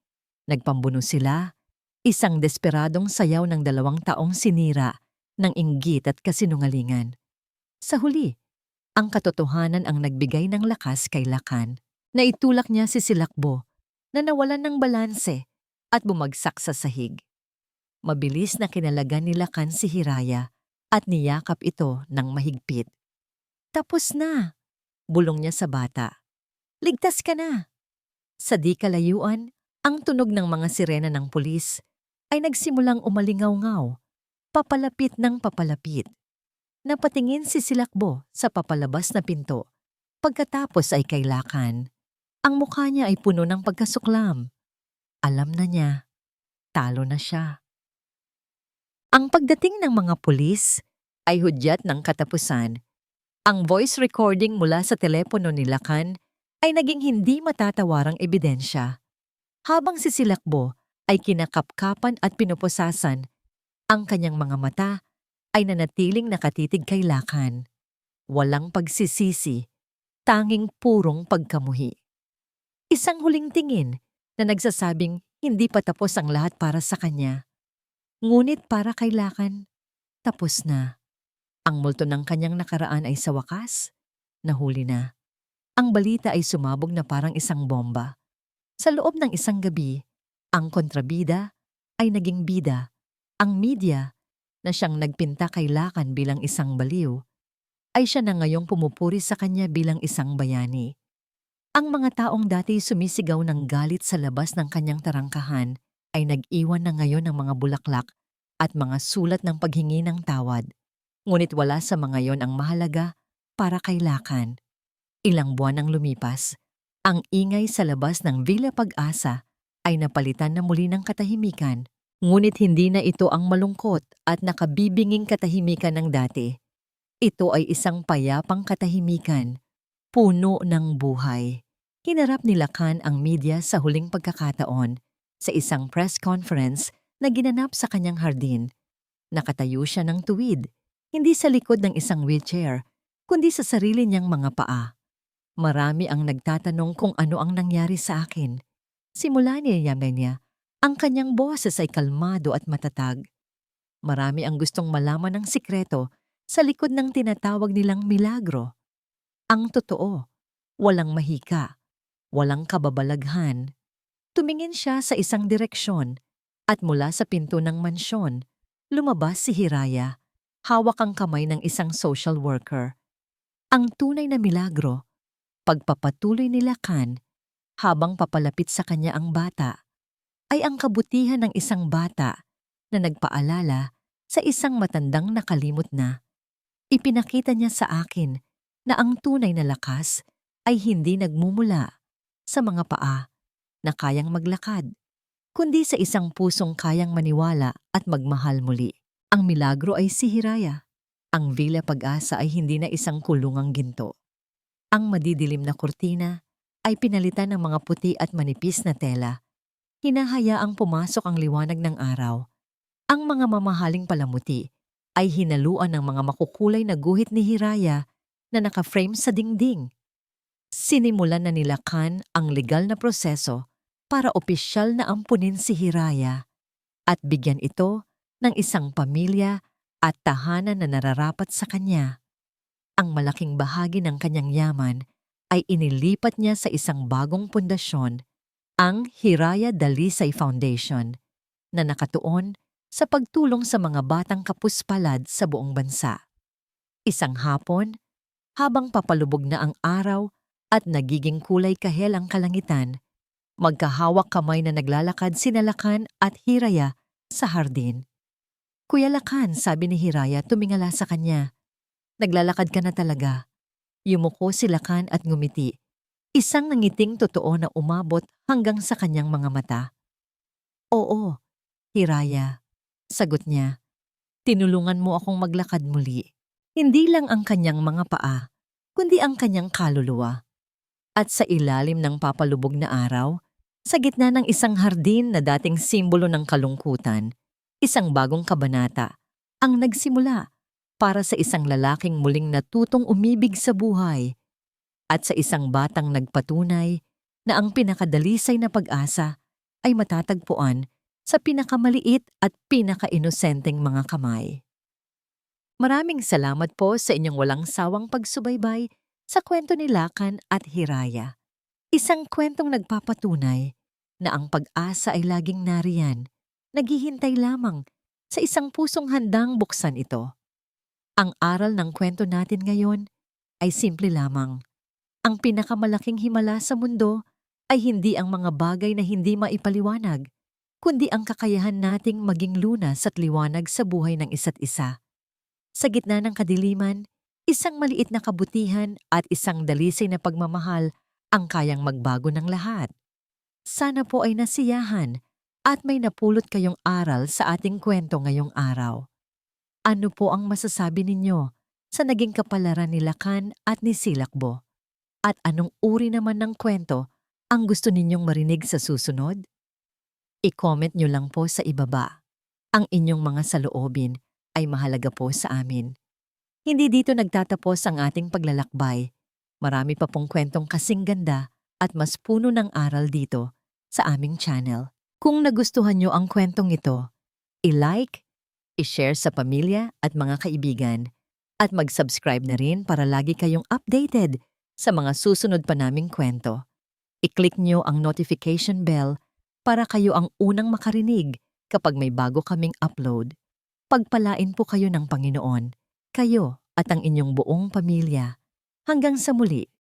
Nagpambuno sila, isang desperadong sayaw ng 2 taong sinira ng inggit at kasinungalingan. Sa huli, ang katotohanan ang nagbigay ng lakas kay Lakan. Naitulak niya si Silakbo na nawalan ng balanse at bumagsak sa sahig. Mabilis na kinalagan ni Lakan si Hiraya at niyakap ito ng mahigpit. Tapos na, bulong niya sa bata. Ligtas ka na. Sa di kalayuan, ang tunog ng mga sirena ng pulis ay nagsimulang umalingaw-ngaw, papalapit ng papalapit. Napatingin si Silakbo sa papalabas na pinto. Pagkatapos ay kay Lakan. Ang mukha niya ay puno ng pagkasuklam. Alam na niya, talo na siya. Ang pagdating ng mga pulis ay hudyat ng katapusan. Ang voice recording mula sa telepono ni Lakan ay naging hindi matatawarang ebidensya. Habang si Silakbo ay kinakapkapan at pinupusasan, ang kanyang mga mata ay nanatiling nakatitig kay Lakan. Walang pagsisisi, tanging purong pagkamuhi. Isang huling tingin na nagsasabing hindi pa tapos ang lahat para sa kanya. Ngunit para kay Lakan, tapos na. Ang multo ng kanyang nakaraan ay sa wakas, nahuli na. Ang balita ay sumabog na parang isang bomba. Sa loob ng isang gabi, ang kontrabida ay naging bida. Ang media, na siyang nagpinta kay Lakan bilang isang baliw, ay siya na ngayong pumupuri sa kanya bilang isang bayani. Ang mga taong dati sumisigaw ng galit sa labas ng kanyang tarangkahan ay nag-iwan na ngayon ng mga bulaklak at mga sulat ng paghingi ng tawad. Ngunit wala sa mga yon ang mahalaga para kay Lakan. Ilang buwan ang lumipas, ang ingay sa labas ng Villa Pag-asa ay napalitan na muli ng katahimikan. Ngunit hindi na ito ang malungkot at nakabibinging katahimikan ng dati. Ito ay isang payapang katahimikan, puno ng buhay. Hinarap ni Lakan ang media sa huling pagkakataon sa isang press conference na ginanap sa kanyang hardin. Nakatayo siya ng tuwid, hindi sa likod ng isang wheelchair, kundi sa sarili niyang mga paa. Marami ang nagtatanong kung ano ang nangyari sa akin. Simula niya ang kanyang boses ay kalmado at matatag. Marami ang gustong malaman ng sikreto sa likod ng tinatawag nilang milagro. Ang totoo, walang mahika, walang kababalaghan. Tumingin siya sa isang direksyon at mula sa pinto ng mansyon, lumabas si Hiraya. hawak ang kamay ng isang social worker. Ang tunay na milagro, pagpapatuloy ni Lacan habang papalapit sa kanya ang bata, ay ang kabutihan ng isang bata na nagpaalala sa isang matandang nakalimot na. Ipinakita niya sa akin na ang tunay na lakas ay hindi nagmumula sa mga paa na kayang maglakad, kundi sa isang pusong kayang maniwala at magmahal muli. Ang milagro ay si Hiraya. Ang Villa Pag-asa ay hindi na isang kulungang ginto. Ang madidilim na kurtina ay pinalitan ng mga puti at manipis na tela. Hinahayaang pumasok ang liwanag ng araw. Ang mga mamahaling palamuti ay hinaluan ng mga makukulay na guhit ni Hiraya na naka-frame sa dingding. Sinimulan na ni Lacan ang legal na proseso para opisyal na ampunin si Hiraya at bigyan ito ng isang pamilya at tahanan na nararapat sa kanya. Ang malaking bahagi ng kanyang yaman ay inilipat niya sa isang bagong pundasyon, ang Hiraya Dalisay Foundation, na nakatuon sa pagtulong sa mga batang kapuspalad sa buong bansa. Isang hapon, habang papalubog na ang araw at nagiging kulay kahel ang kalangitan, magkahawak kamay na naglalakad sina Lacan at Hiraya sa hardin. "Kuya Lacan," sabi ni Hiraya tumingala sa kanya. "Naglalakad ka na talaga." Yumuko si Lacan at ngumiti. Isang nangiting totoo na umabot hanggang sa kanyang mga mata. "Oo, Hiraya," sagot niya. "Tinulungan mo akong maglakad muli. Hindi lang ang kanyang mga paa, kundi ang kanyang kaluluwa." At sa ilalim ng papalubog na araw, sa gitna ng isang hardin na dating simbolo ng kalungkutan, isang bagong kabanata ang nagsimula para sa isang lalaking muling natutong umibig sa buhay at sa isang batang nagpatunay na ang pinakadalisay na pag-asa ay matatagpuan sa pinakamaliit at pinakainosenteng mga kamay. Maraming salamat po sa inyong walang sawang pagsubaybay sa kwento ni Lacan at Hiraya. Isang kwentong nagpapatunay na ang pag-asa ay laging nariyan, naghihintay lamang sa isang pusong handang buksan ito. Ang aral ng kwento natin ngayon ay simple lamang. Ang pinakamalaking himala sa mundo ay hindi ang mga bagay na hindi maipaliwanag, kundi ang kakayahan nating maging lunas at liwanag sa buhay ng isa't isa. Sa gitna ng kadiliman, isang maliit na kabutihan at isang dalisay na pagmamahal ang kayang magbago ng lahat. Sana po ay nasiyahan at may napulot kayong aral sa ating kwento ngayong araw. Ano po ang masasabi ninyo sa naging kapalaran ni Lacan at ni Silakbo? At anong uri naman ng kwento ang gusto ninyong marinig sa susunod? I-comment nyo lang po sa ibaba. Ang inyong mga saloobin ay mahalaga po sa amin. Hindi dito nagtatapos ang ating paglalakbay. Marami pa pong kwentong kasing ganda at mas puno ng aral dito sa aming channel. Kung nagustuhan nyo ang kwentong ito, i-like, i-share sa pamilya at mga kaibigan, at mag-subscribe na rin para lagi kayong updated sa mga susunod pa naming kwento. I-click nyo ang notification bell para kayo ang unang makarinig kapag may bago kaming upload. Pagpalain po kayo ng Panginoon, kayo at ang inyong buong pamilya. Hanggang sa muli.